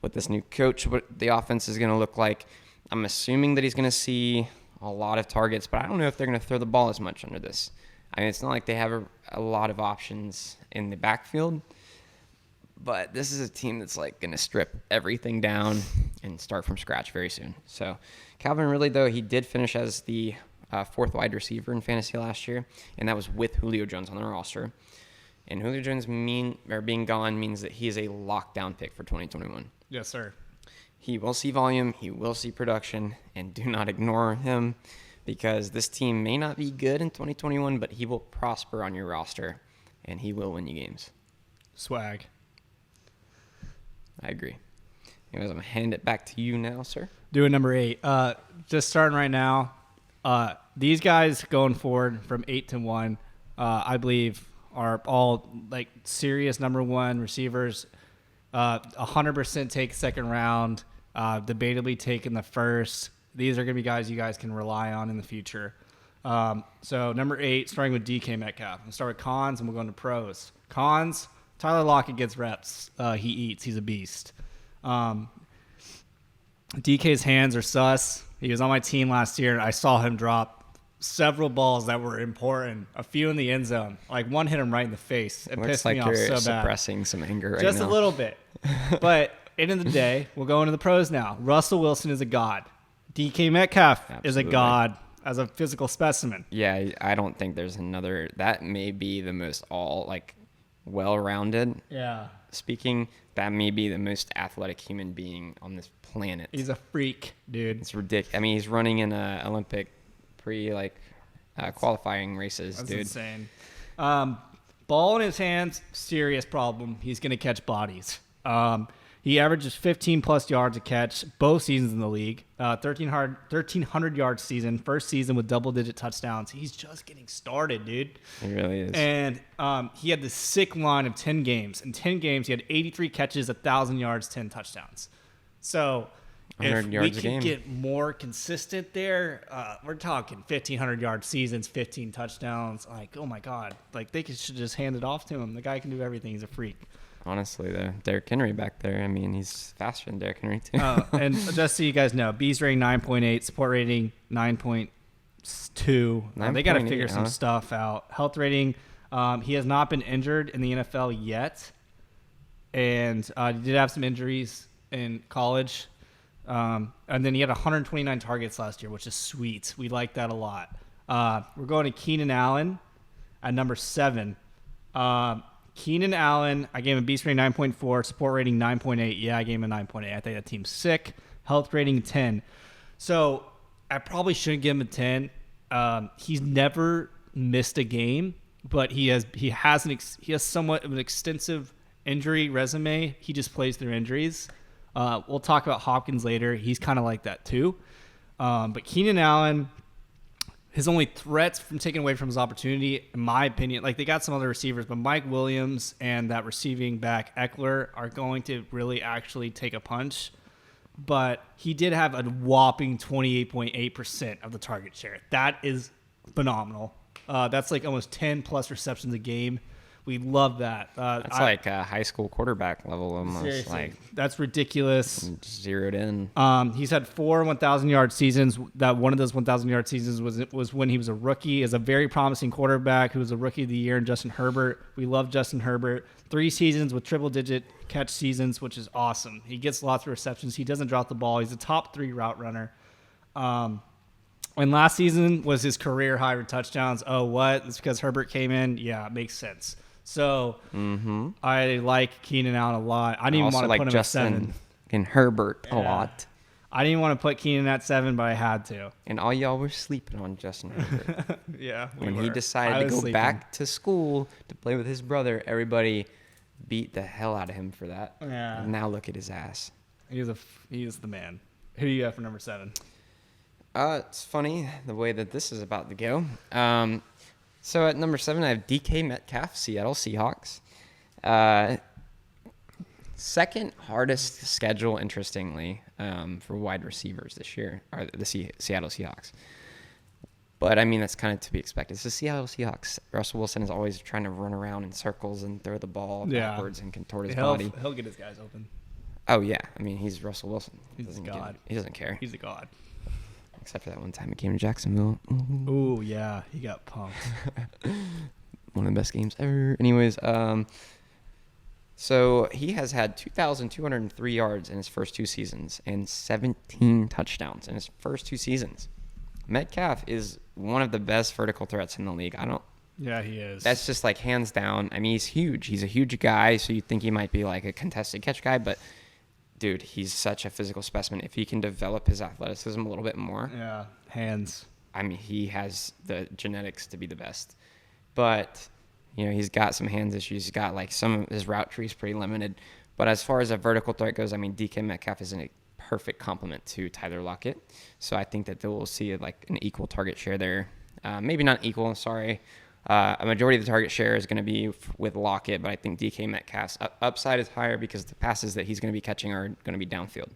with this new coach, what the offense is going to look like. I'm assuming that he's going to see a lot of targets, but I don't know if they're going to throw the ball as much under this. I mean, it's not like they have a lot of options in the backfield, but this is a team that's like going to strip everything down and start from scratch very soon. So Calvin Ridley, though, he did finish as the fourth wide receiver in fantasy last year, and that was with Julio Jones on the roster. And Julio Jones being gone means that he is a lockdown pick for 2021. Yes, sir. He will see volume, he will see production, and do not ignore him because this team may not be good in 2021, but he will prosper on your roster, and he will win you games. Swag. I agree. Anyways, I'm going to hand it back to you now, sir. Doing number 8. Just starting right now, these guys going forward from 8 to 1, I believe, are all like serious number 1 receivers. 100% take second round, debatably taken the first. These are going to be guys you guys can rely on in the future. So number 8, starting with DK Metcalf. We'll start with cons and we'll go into pros. Cons, Tyler Lockett gets reps. He eats. He's a beast. DK's hands are sus. He was on my team last year, and I saw him drop several balls that were important, a few in the end zone. Like one hit him right in the face. It Looks pissed like me off you're so bad. suppressing some anger right Just now. a little bit. But end of the day, we'll go into the pros now. Russell Wilson is a god. DK Metcalf is a Absolutely. god as a physical specimen. Yeah, I don't think there's another. That may be the most well-rounded. Yeah. Speaking, that may be the most athletic human being on this planet. He's a freak, dude. It's ridiculous. I mean, he's running in Olympic qualifying races, That's dude. insane. Ball in his hands, serious problem. He's going to catch bodies. He averages 15-plus yards a catch both seasons in the league. 1,300-yard season, first season with double-digit touchdowns. He's just getting started, dude. He really is. And he had this sick line of 10 games. In 10 games, he had 83 catches, 1,000 yards, 10 touchdowns. So if 100 we yards a can game. get more consistent there, we're talking 1,500-yard seasons, 15 touchdowns. Like, oh, my God. Like, they should just hand it off to him. The guy can do everything. He's a freak. Honestly, though, Derrick Henry back there, I mean, he's faster than Derrick Henry, too. And just so you guys know, B's rating 9.8, support rating 9.2. They got to 9.8, figure some stuff out. Health rating, he has not been injured in the NFL yet. And he did have some injuries in college. And then he had 129 targets last year, which is sweet. We like that a lot. We're going to Keenan Allen at number 7. Keenan Allen, I gave him a beast rating 9.4, support rating 9.8. Yeah, I gave him a 9.8. I think that team's sick. Health rating 10. So I probably shouldn't give him a 10. He's never missed a game, but he has somewhat of an extensive injury resume. He just plays through injuries. We'll talk about Hopkins later. He's kind of like that too. But Keenan Allen, his only threats from taking away from his opportunity, in my opinion, like they got some other receivers, but Mike Williams and that receiving back Eckler are going to really actually take a punch. But he did have a whopping 28.8% of the target share. That is phenomenal. That's like almost 10 plus receptions a game. We love that. That's like a high school quarterback level almost. Seriously, Like that's ridiculous. zeroed in. He's had 4 1,000-yard seasons. That one of those 1,000-yard seasons was when he was a rookie. Is a very promising quarterback who was a rookie of the year in Justin Herbert. We love Justin Herbert. 3 seasons with triple-digit catch seasons, which is awesome. He gets lots of receptions. He doesn't drop the ball. He's a top 3 route runner. And last season was his career high for touchdowns. Oh, what? It's because Herbert came in? Yeah, it makes sense. So I like Keenan Allen a lot. I didn't even want to like put him Justin at 7. and Herbert a Yeah. lot. I didn't want to put Keenan at 7, but I had to. And all y'all were sleeping on Justin Herbert. Yeah. When he decided to go back to school to play with his brother, everybody beat the hell out of him for that. Yeah. And now look at his ass. He is the man. Who do you have for number 7? It's funny the way that this is about to go. So at number 7, I have DK Metcalf, Seattle Seahawks. Second hardest schedule, interestingly, for wide receivers this year, are the Seattle Seahawks. But, I mean, that's kind of to be expected. It's the Seattle Seahawks. Russell Wilson is always trying to run around in circles and throw the ball backwards and contort his body. He'll get his guys open. Oh, yeah. I mean, he's Russell Wilson. He's a god. He doesn't care. He's a god. Except for that one time he came to Jacksonville. Ooh, yeah. He got pumped. One of the best games ever. Anyways, so he has had 2,203 yards in his first 2 seasons and 17 touchdowns in his first 2 seasons. Metcalf is one of the best vertical threats in the league. Yeah, he is. That's just like hands down. I mean, he's huge. He's a huge guy, so you think he might be like a contested catch guy, but dude, he's such a physical specimen. If he can develop his athleticism a little bit more. Yeah, hands. I mean, he has the genetics to be the best. But, he's got some hands issues. He's got like some of his route tree is pretty limited. But as far as a vertical threat goes, I mean, DK Metcalf is a perfect complement to Tyler Lockett. So I think that they will see like an equal target share there. Maybe not equal, sorry. A majority of the target share is going to be with Lockett, but I think DK Metcalf's upside is higher because the passes that he's going to be catching are going to be downfield.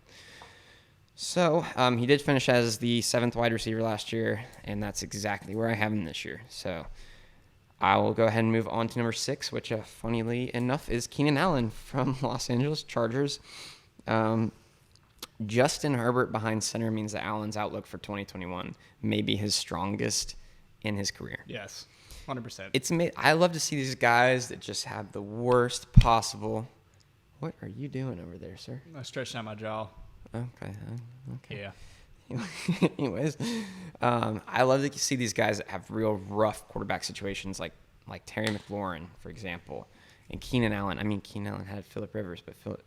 So he did finish as the 7th wide receiver last year, and that's exactly where I have him this year. So I will go ahead and move on to number 6, which funnily enough is Keenan Allen from Los Angeles Chargers. Justin Herbert behind center means that Allen's outlook for 2021 may be his strongest in his career. Yes, 100%. I love to see these guys that just have the worst possible. What are you doing over there, sir? I stretched out my jaw. Okay. Yeah. Anyways, I love to see these guys that have real rough quarterback situations, like Terry McLaurin, for example, and Keenan Allen. I mean, Keenan Allen had Phillip Rivers, but Phillip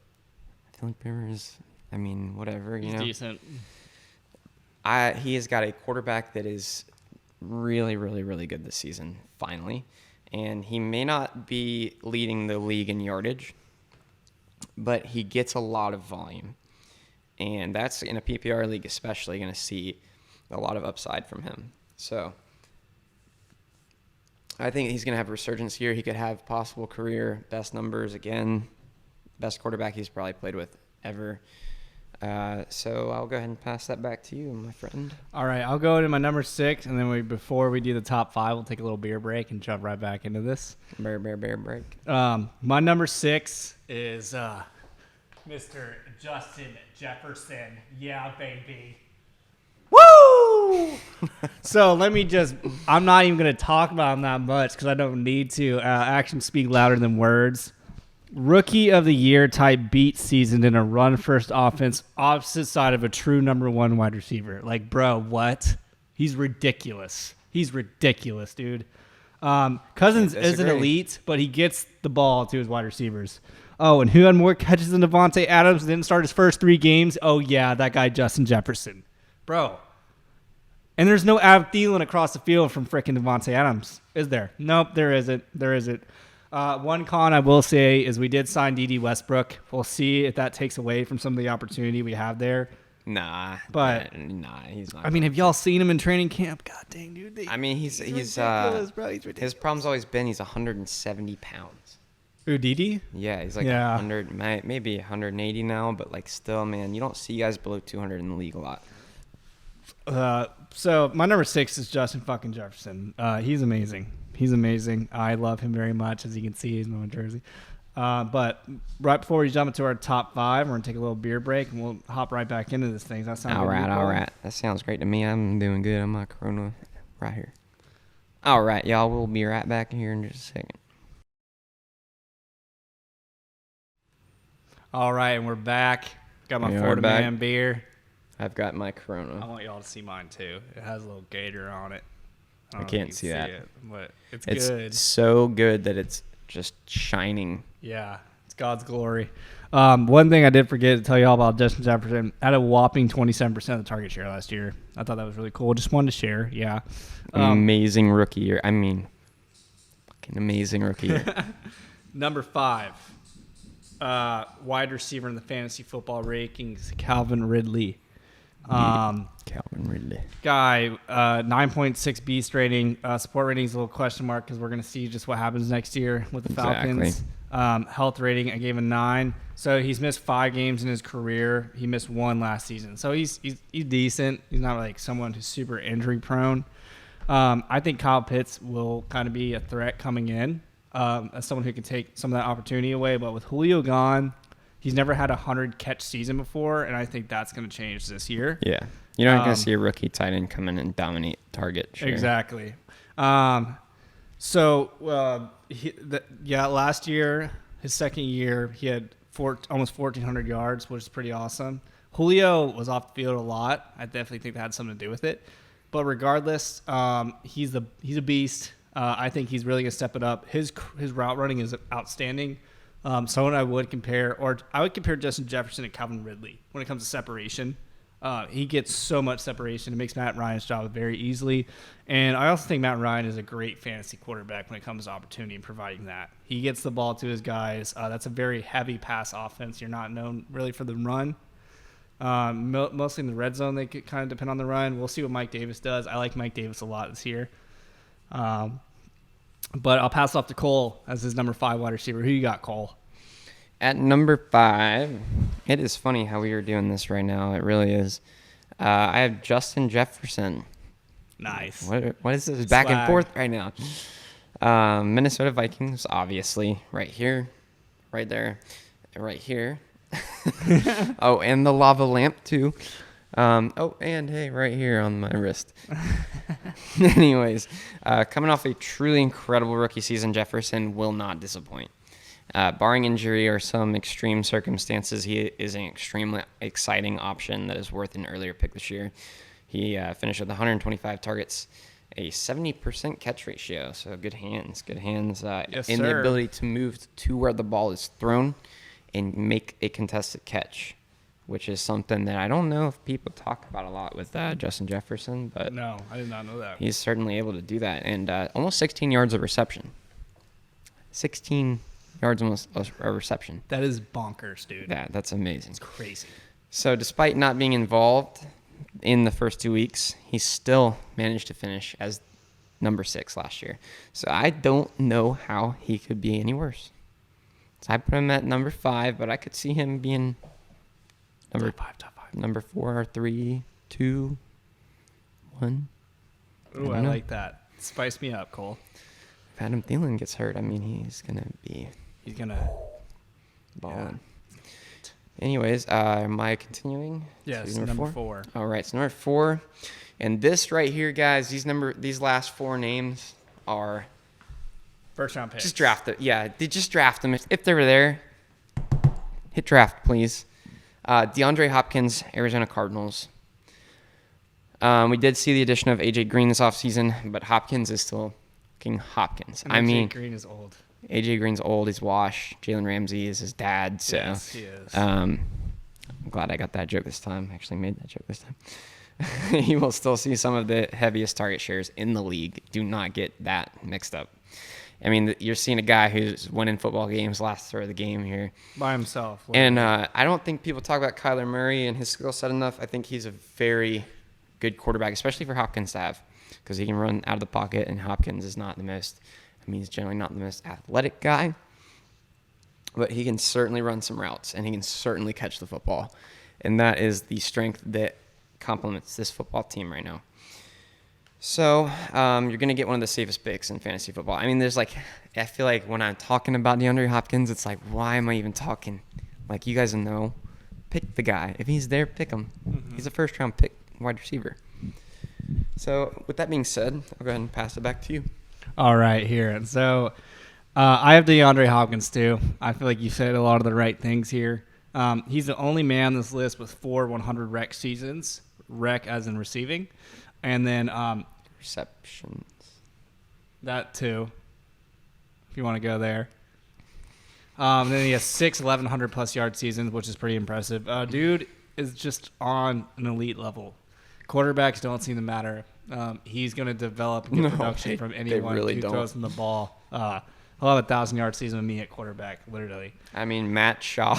Rivers, I mean, whatever, He's decent. He has got a quarterback that is really, really, really good this season, finally. And he may not be leading the league in yardage, but he gets a lot of volume. And that's, in a PPR league especially, going to see a lot of upside from him. So I think he's going to have a resurgence here. He could have possible career best numbers again. Best quarterback he's probably played with ever. So I'll go ahead and pass that back to you, my friend. All right, I'll go into my number 6, and then before we do the top 5, we'll take a little beer break and jump right back into this. Bear break. My number 6 is Mr. Justin Jefferson. Yeah, baby. Woo! So I'm not even going to talk about him that much because I don't need to. Actions speak louder than words. Rookie of the year type beat season in a run-first offense, opposite side of a true number 1 wide receiver. Like, bro, what? He's ridiculous. Dude. Cousins isn't elite, but he gets the ball to his wide receivers. Oh, and who had more catches than Devonta Adams and didn't start his first 3 games? Oh, yeah, that guy Justin Jefferson. Bro. And there's no Thielen across the field from frickin' Devonta Adams, is there? Nope, there isn't. One con I will say is we did sign D.D. Westbrook. We'll see if that takes away from some of the opportunity we have there. Nah, he's not. I mean, have y'all seen him in training camp? God dang, dude. He's ridiculous, bro. He's ridiculous. His problem's always been he's 170 pounds. Ooh, D.D.? Yeah, he's like 100, maybe 180 now, but like still, man, you don't see guys below 200 in the league a lot. So my number 6 is Justin fucking Jefferson. He's amazing. I love him very much. As you can see, he's in my jersey. But right before we jump into our top 5, we're going to take a little beer break, and we'll hop right back into this thing. Does that sound good? All right. That sounds great to me. I'm doing good on my Corona right here. All right, y'all. We'll be right back here in just a second. All right, and we're back. Got my Florida Man beer. I've got my Corona. I want y'all to see mine, too. It has a little gator on it. I can't see that. But it's good. It's so good that it's just shining. Yeah, it's God's glory. One thing I did forget to tell you all about Justin Jefferson, had a whopping 27% of the target share last year. I thought that was really cool. Just wanted to share. Yeah. Amazing rookie year. I mean, fucking amazing rookie year. Number 5, wide receiver in the fantasy football rankings, Calvin Ridley. Calvin Ridley. Guy, 9.6 beast rating. Support rating is a little question mark because we're going to see just what happens next year with the Falcons. Health rating, I gave a 9. So he's missed 5 games in his career. He missed 1 last season. So he's decent. He's not like someone who's super injury prone. I think Kyle Pitts will kind of be a threat coming in as someone who can take some of that opportunity away. But with Julio gone, He's never had a 100-catch season before, and I think that's going to change this year. Yeah. You're not going to see a rookie tight end come in and dominate target share. Exactly. Last year, his second year, he had almost 1,400 yards, which is pretty awesome. Julio was off the field a lot. I definitely think that had something to do with it. But regardless, he's a beast. I think he's really going to step it up. His route running is outstanding. Someone I would compare Justin Jefferson and Calvin Ridley when it comes to separation. He gets so much separation. It makes Matt Ryan's job very easily. And I also think Matt Ryan is a great fantasy quarterback when it comes to opportunity and providing that. He gets the ball to his guys. That's a very heavy pass offense. You're not known really for the run. Mostly in the red zone, they kind of depend on the run. We'll see what Mike Davis does. I like Mike Davis a lot this year. But I'll pass off to Cole as his number 5 wide receiver. Who you got, Cole? At number 5, it is funny how we are doing this right now. It really is. I have Justin Jefferson. Nice. What is this back and forth right now? Minnesota Vikings, obviously, right here, right there, right here. Oh, and the lava lamp too. And hey, right here on my wrist. Anyways, coming off a truly incredible rookie season, Jefferson will not disappoint. Barring injury or some extreme circumstances, he is an extremely exciting option that is worth an earlier pick this year. He finished with 125 targets, a 70% catch ratio, so good hands. Yes, in sir. the ability to move to where the ball is thrown and make a contested catch, which is something that I don't know if people talk about a lot with Justin Jefferson, but No, I did not know that. he's certainly able to do that. And almost 16 yards of reception. 16 yards almost a reception. That is bonkers, dude. Yeah, that's amazing. It's crazy. So despite not being involved in the first 2 weeks, he still managed to finish as number 6 last year. So I don't know how he could be any worse. So I put him at number 5, but I could see him being Top five. number 4 or 3, 2, 1. Ooh, I like that. Spice me up, Cole. If Adam Thielen gets hurt, I mean, he's going to be He's going to balling. Anyways, am I continuing? Yes, to number 4. All right, so number 4. And this right here, guys, these last 4 names are First round pick. just draft it. Yeah, they just draft them. If they were there, hit draft, please. DeAndre Hopkins, Arizona Cardinals. We did see the addition of A.J. Green this offseason, but Hopkins is still King Hopkins. And I mean, Green is old. A.J. Green's old. He's washed. Jalen Ramsey is his dad. So, Yes, he is. I'm glad I got that joke this time. Actually made that joke this time. You will still see some of the heaviest target shares in the league. Do not get that mixed up. I mean, you're seeing a guy who's winning football games last third of the game here. By himself. And I don't think people talk about Kyler Murray and his skill set enough. I think he's a very good quarterback, especially for Hopkins to have, because he can run out of the pocket, and Hopkins is not the most, he's generally not the most athletic guy, but he can certainly run some routes, and he can certainly catch the football. And that is the strength that complements this football team right now. So you're going to get one of the safest picks in fantasy football. I mean, I feel like when I'm talking about DeAndre Hopkins, it's like, why am I even talking? Like, you guys know, pick the guy. If he's there, pick him. Mm-hmm. He's a first-round pick wide receiver. So with that being said, I'll go ahead and pass it back to you. All right, here. And so I have DeAndre Hopkins too. I feel like you said a lot of the right things here. He's the only man on this list with 4 100 rec seasons, rec as in receiving. And then receptions. That too, if you want to go there. Then he has 6 1,100-plus yard seasons, which is pretty impressive. Dude is just on an elite level. Quarterbacks don't seem to matter. He's going to develop good production from anyone who throws him the ball. He'll have a 1,000-yard season with me at quarterback, literally. I mean, Matt Shaw.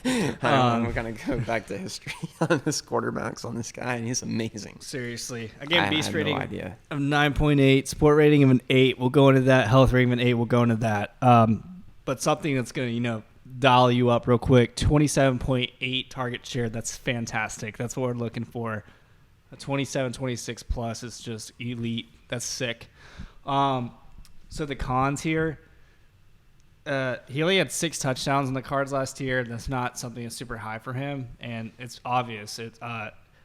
We're going to go back to history on his quarterbacks on this guy, and he's amazing. Seriously. Again, beast rating of 9.8, sport rating of an 8. We'll go into that. Health rating of an 8. We'll go into that. But something that's going to, dial you up real quick, 27.8 target share. That's fantastic. That's what we're looking for. A 27, 26 plus is just elite. That's sick. So the cons here, He only had 6 touchdowns in the Cards last year. That's not something that's super high for him, and it's obvious.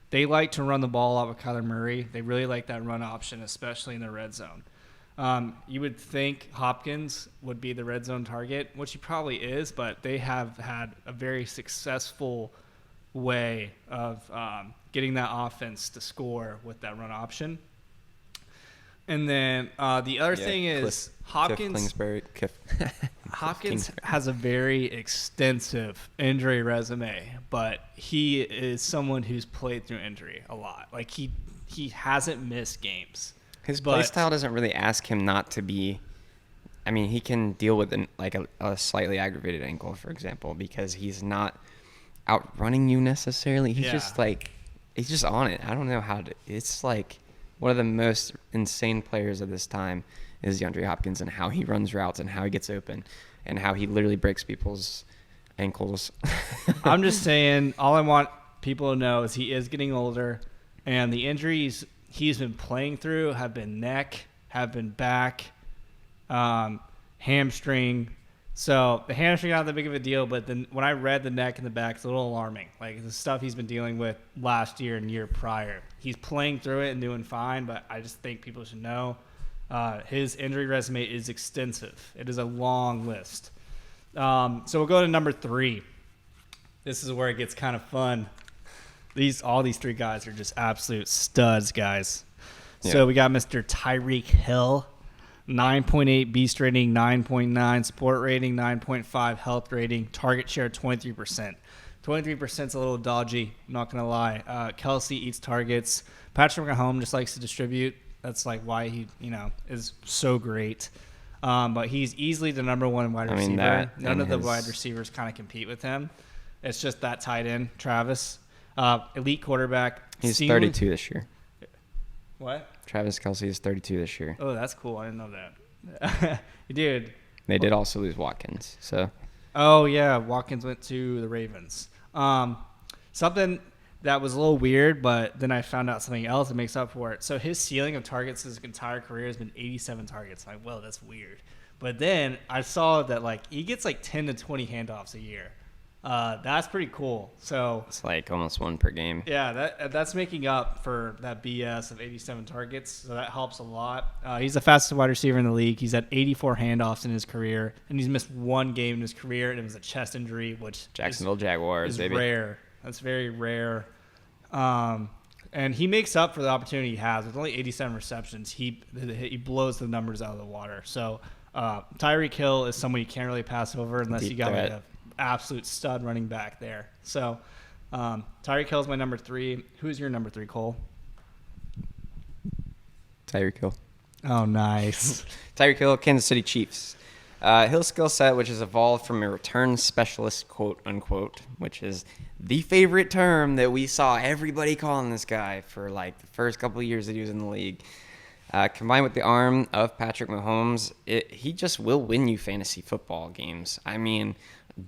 They like to run the ball out with Kyler Murray. They really like that run option, especially in the red zone. You would think Hopkins would be the red zone target, which he probably is, but they have had a very successful way of getting that offense to score with that run option. And then the other thing is Hopkins has a very extensive injury resume, but he is someone who's played through injury a lot. Like he hasn't missed games. His play style doesn't really ask him not to be. I mean, he can deal with a slightly aggravated ankle, for example, because he's not outrunning you necessarily. He's just he's just on it. I don't know how to. It's like one of the most insane players of this time is DeAndre Hopkins, and how he runs routes and how he gets open and how he literally breaks people's ankles. I'm just saying, all I want people to know is he is getting older, and the injuries he's been playing through have been neck, have been back, hamstring. So the hamstring not that big of a deal, but then when I read the neck and the back, it's a little alarming. Like the stuff he's been dealing with last year and year prior. He's playing through it and doing fine, but I just think people should know his injury resume is extensive. It is a long list. So we'll go to number 3. This is where it gets kind of fun. All these 3 guys are just absolute studs, guys. Yeah. So we got Mr. Tyreek Hill. 9.8 beast rating, 9.9 sport rating, 9.5 health rating, target share 23%. 23% is a little dodgy, I'm not going to lie. Kelsey eats targets. Patrick Mahomes just likes to distribute. That's like why he, is so great. But he's easily the number 1 wide receiver. None of the wide receivers kind of compete with him. It's just that tight end, Travis. Elite quarterback. He's 32 this year. What? Travis Kelce is 32 this year. Oh, that's cool. I didn't know that. Dude. They did also lose Watkins. So. Oh, yeah. Watkins went to the Ravens. Something that was a little weird, but then I found out something else that makes up for it. So his ceiling of targets his entire career has been 87 targets. I'm like, well, that's weird. But then I saw that he gets 10 to 20 handoffs a year. That's pretty cool. So it's almost 1 per game. Yeah, that's making up for that BS of 87 targets. So that helps a lot. He's the fastest wide receiver in the league. He's had 84 handoffs in his career, and he's missed 1 game in his career, and it was a chest injury, which Jacksonville Jaguars, is baby. Rare. That's very rare. And he makes up for the opportunity he has. With only 87 receptions, he blows the numbers out of the water. So Tyreek Hill is someone you can't really pass over unless you got an absolute stud running back there. So Tyreek Hill is my number 3. Who's your number 3, Cole? Tyreek Hill. Oh, nice. Tyreek Hill, Kansas City Chiefs. Hill's skill set, which has evolved from a return specialist, quote unquote, which is the favorite term that we saw everybody calling this guy for the first couple of years that he was in the league. Combined with the arm of Patrick Mahomes, he just will win you fantasy football games. I mean,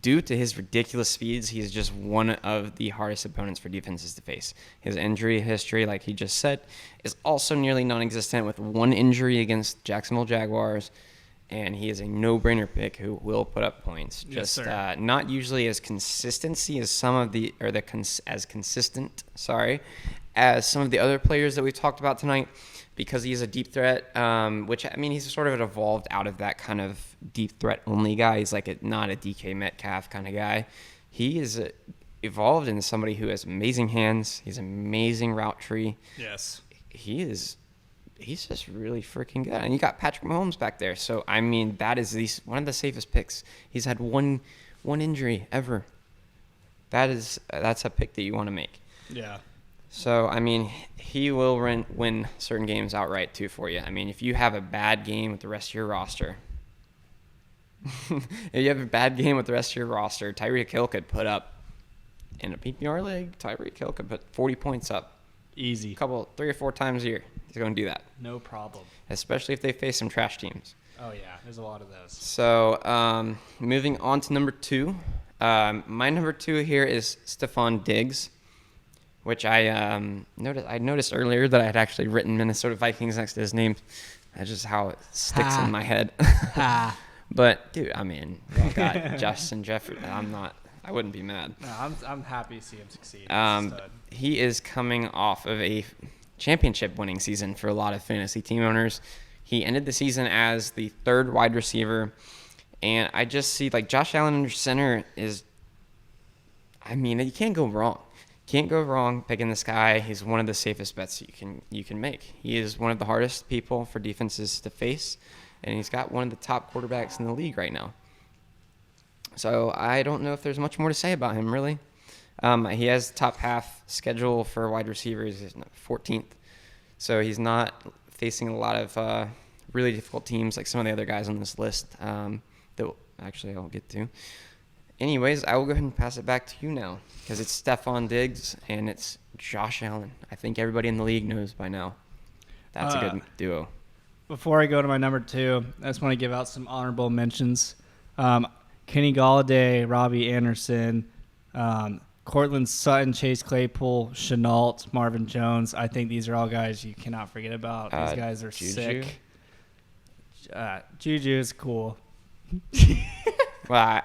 due to his ridiculous speeds, he is just one of the hardest opponents for defenses to face. His injury history, like he just said, is also nearly non-existent, with 1 injury against Jacksonville Jaguars, and he is a no-brainer pick who will put up points. Yes, just sir. Not usually as consistency as some of the as consistent as some of the other players that we talked about tonight, because he is a deep threat, which, I mean, he's sort of evolved out of that kind of deep threat only guy. He's not a DK Metcalf kind of guy. He is evolved into somebody who has amazing hands. He's an amazing route tree. Yes. He's just really freaking good. And you got Patrick Mahomes back there. So, I mean, that is one of the safest picks. He's had one injury ever. That's a pick that you want to make. Yeah. So, I mean, he will win certain games outright, too, for you. I mean, if you have a bad game with the rest of your roster, Tyreek Hill could put up, in a PPR league, Tyreek Hill could put 40 points up. Easy. 3 or 4 times a year. He's going to do that. No problem. Especially if they face some trash teams. Oh, yeah. There's a lot of those. So, moving on to number 2. My number 2 here is Stefan Diggs, which I noticed earlier that I had actually written Minnesota Vikings next to his name. That's just how it sticks in my head. But dude, I mean, we got Justin Jefferson. I wouldn't be mad. No, I'm happy to see him succeed. He is coming off of a championship winning season for a lot of fantasy team owners. He ended the season as the 3rd wide receiver. And I just see like Josh Allen under center is, I mean, you can't go wrong. Can't go wrong picking this guy. He's one of the safest bets you can make. He is one of the hardest people for defenses to face, and he's got one of the top quarterbacks in the league right now. So I don't know if there's much more to say about him, really. He has top half schedule for wide receivers. He's 14th. So he's not facing a lot of really difficult teams like some of the other guys on this list that actually I'll get to. Anyways, I will go ahead and pass it back to you now because it's Stefan Diggs and it's Josh Allen. I think everybody in the league knows by now. That's a good duo. Before I go to my number 2, I just want to give out some honorable mentions. Kenny Galladay, Robbie Anderson, Cortland Sutton, Chase Claypool, Chenault, Marvin Jones. I think these are all guys you cannot forget about. These guys are Juju. sick. Juju is cool. Well,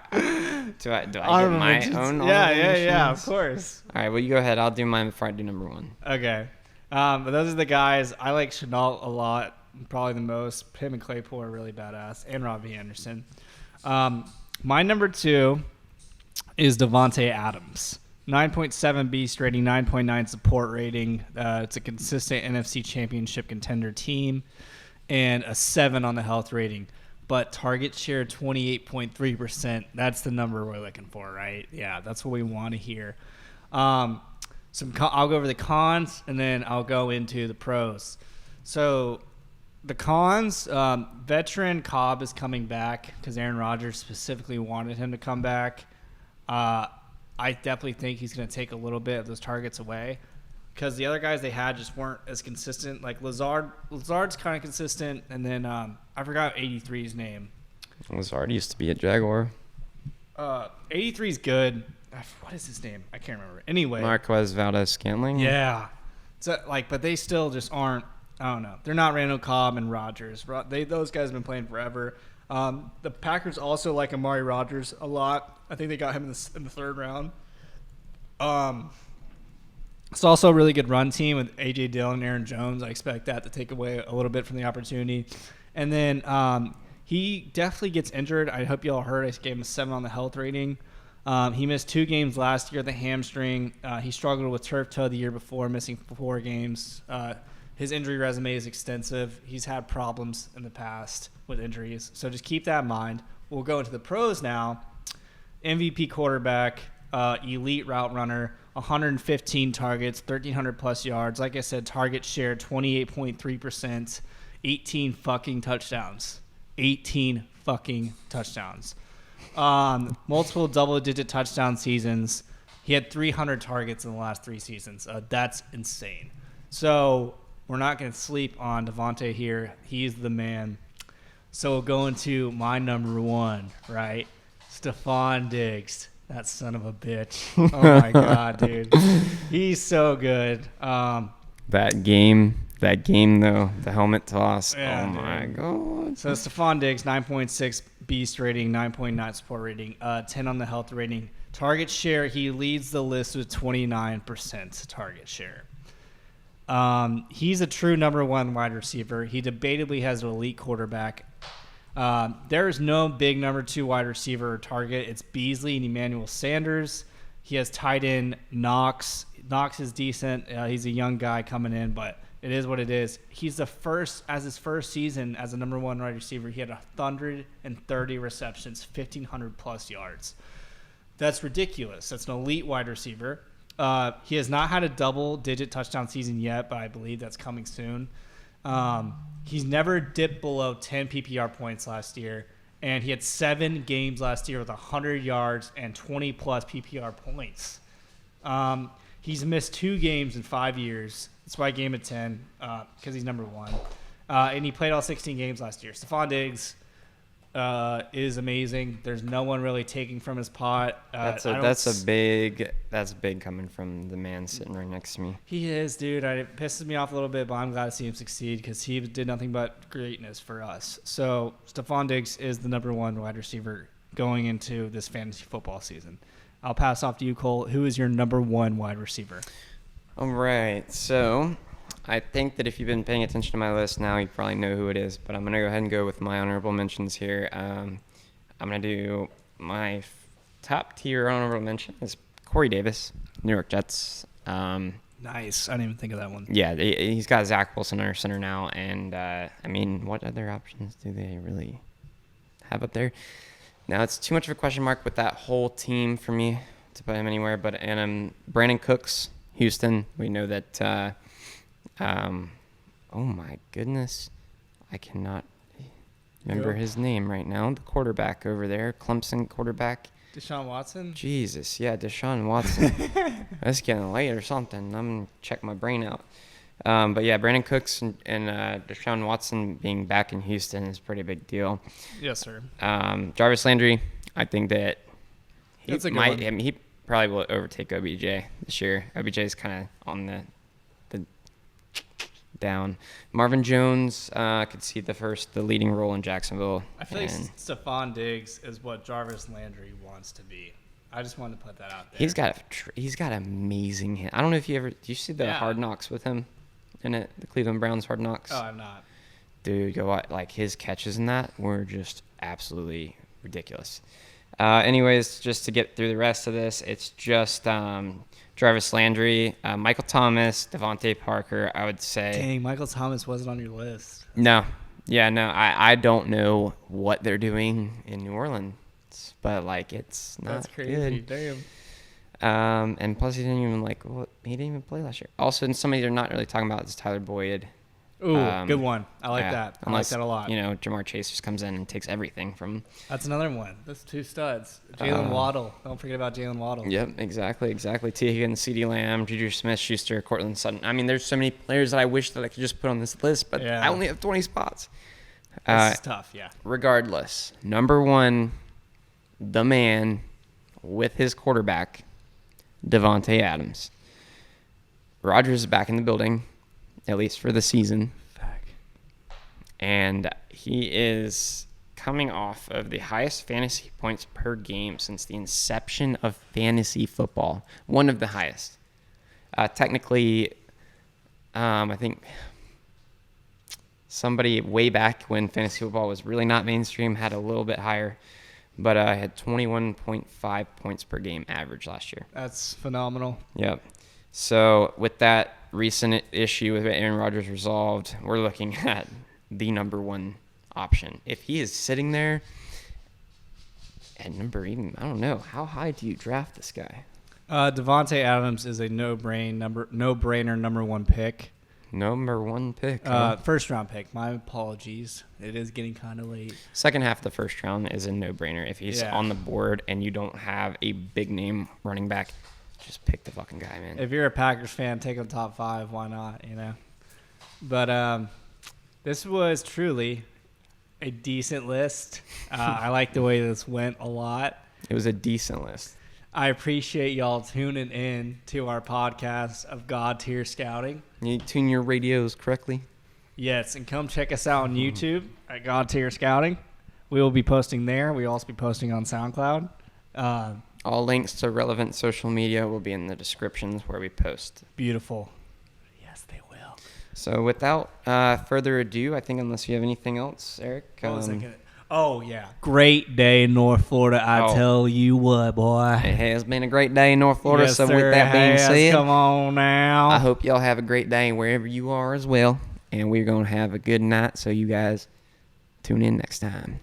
do I get my own? Yeah, of course. All right, well, you go ahead. I'll do mine before I do number 1. Okay. But those are the guys. I like Chenault a lot, probably the most. Him and Claypool are really badass, and Robbie Anderson. My number 2 is Devonta Adams. 9.7 beast rating, 9.9 support rating. It's a consistent NFC championship contender team, and a 7 on the health rating. But target share 28.3%. That's the number we're looking for, right? Yeah, that's what we want to hear. I'll go over the cons, and then I'll go into the pros. So the cons, veteran Cobb is coming back because Aaron Rodgers specifically wanted him to come back. I definitely think he's going to take a little bit of those targets away because the other guys they had just weren't as consistent. Like Lazard's kind of consistent, and then I forgot 83's name. Lazard used to be a Jaguar. 83's good. What is his name? I can't remember. Anyway, Marquez Valdez-Scantling. Yeah, so but they still just aren't. I don't know. They're not Randall Cobb and Rodgers. Those guys have been playing forever. The Packers also like Amari Rodgers a lot. I think they got him in the 3rd round. It's also a really good run team with A.J. Dillon and Aaron Jones. I expect that to take away a little bit from the opportunity. And then he definitely gets injured. I hope you all heard I gave him a 7 on the health rating. He missed 2 games last year with a hamstring. He struggled with turf toe the year before, missing 4 games. His injury resume is extensive. He's had problems in the past with injuries. So just keep that in mind. We'll go into the pros now. MVP quarterback, elite route runner, 115 targets, 1,300 plus yards. Like I said, target share 28.3%, 18 fucking touchdowns. 18 fucking touchdowns. Multiple double-digit touchdown seasons. He had 300 targets in the last 3 seasons. That's insane. So we're not going to sleep on Devonta here. He's the man. So we'll go into my number 1, right? Stefan Diggs. That son of a bitch. Oh, my God, dude. He's so good. That game, though, the helmet toss. Yeah, oh, my God. So Stefan Diggs, 9.6 beast rating, 9.9 support rating, 10 on the health rating. Target share, he leads the list with 29% target share. He's a true number 1 wide receiver. He debatably has an elite quarterback. There is no big number 2 wide receiver or target. It's Beasley and Emmanuel Sanders. He has tight end Knox. Knox is decent. He's a young guy coming in, but it is what it is. He's his first season as a number 1 wide receiver. He had 130 receptions, 1,500 plus yards. That's ridiculous. That's an elite wide receiver. He has not had a double-digit touchdown season yet, but I believe that's coming soon. He's never dipped below 10 PPR points last year, and he had 7 games last year with 100 yards and 20-plus PPR points. He's missed 2 games in 5 years. That's why I gave him a 10, because he's number 1. And he played all 16 games last year. Stefan Diggs, is amazing. There's no one really taking from his pot. That's big coming from the man sitting right next to me. He is, dude. It pisses me off a little bit, but I'm glad to see him succeed because he did nothing but greatness for us. So Stefan Diggs is the number one wide receiver going into this fantasy football season. I'll pass off to you, Cole. Who is your number one wide receiver? All right, so I think that if you've been paying attention to my list now, you probably know who it is, but I'm going to go ahead and go with my honorable mentions here. I'm going to do my top tier honorable mention is Corey Davis, New York Jets. Nice. I didn't even think of that one. Yeah, he's got Zach Wilson under center now, and what other options do they really have up there? Now, it's too much of a question mark with that whole team for me to put him anywhere, but Brandon Cooks, Houston, we know that oh my goodness, I cannot remember his name right now. The quarterback over there, Clemson quarterback. Deshaun Watson? Jesus, yeah, Deshaun Watson. That's getting late or something. I'm going to check my brain out. But yeah, Brandon Cooks and Deshaun Watson being back in Houston is a pretty big deal. Yes, sir. Jarvis Landry, I think that he he probably will overtake OBJ this year. OBJ is kind of on the down. Marvin Jones could see the leading role in Jacksonville. I feel like Stefan Diggs is what Jarvis Landry wants to be. I just wanted to put that out there. He's got amazing hit. I don't know if do you see the Hard Knocks with him in it? The Cleveland Browns Hard Knocks. Oh, I'm not. Dude, like his catches in that were just absolutely ridiculous. Anyways, just to get through the rest of this, it's just Jarvis Landry, Michael Thomas, Devontae Parker, I would say. Dang, Michael Thomas wasn't on your list. No. Yeah, no. I don't know what they're doing in New Orleans, but, like, it's not That's crazy. good. Damn. And plus, he didn't even play last year. Also, and somebody they're not really talking about is Tyler Boyd. Ooh, good one. I like that. I like that a lot. Jamar Chase just comes in and takes everything from. That's another one. That's two studs. Jalen Waddle. Don't forget about Jalen Waddle. Yep, exactly. T. Higgins, CeeDee Lamb, Juju Smith-Schuster, Cortland Sutton. I mean, there's so many players that I wish that I could just put on this list, but I only have 20 spots. This is tough, yeah. Regardless, number one, the man with his quarterback, Devonta Adams. Rodgers is back in the building, at least for the season. And he is coming off of the highest fantasy points per game since the inception of fantasy football. One of the highest. Technically, I think somebody way back when fantasy football was really not mainstream had a little bit higher, but had 21.5 points per game average last year. That's phenomenal. Yep. So with that recent issue with Aaron Rodgers resolved, we're looking at the number one option. If he is sitting there at I don't know, how high do you draft this guy? Devonta Adams is a no-brainer number one pick. Number one pick. First round pick. My apologies. It is getting kind of late. Second half of the first round is a no-brainer. If he's on the board and you don't have a big name running back, just pick the fucking guy, man. If you're a Packers fan, take him top 5. Why not? But this was truly a decent list. I like the way this went a lot. It was a decent list. I appreciate y'all tuning in to our podcast of God Tier Scouting. You tune your radios correctly. Yes, and come check us out on YouTube at God Tier Scouting. We will be posting there. We will also be posting on SoundCloud. All links to relevant social media will be in the descriptions where we post. Beautiful. Yes, they will. So without further ado, I think unless you have anything else, Eric. Oh, yeah. Great day in North Florida, I tell you what, boy. It has been a great day in North Florida. Yes, so sir, with that being said, come on now. I hope y'all have a great day wherever you are as well. And we're going to have a good night. So you guys tune in next time.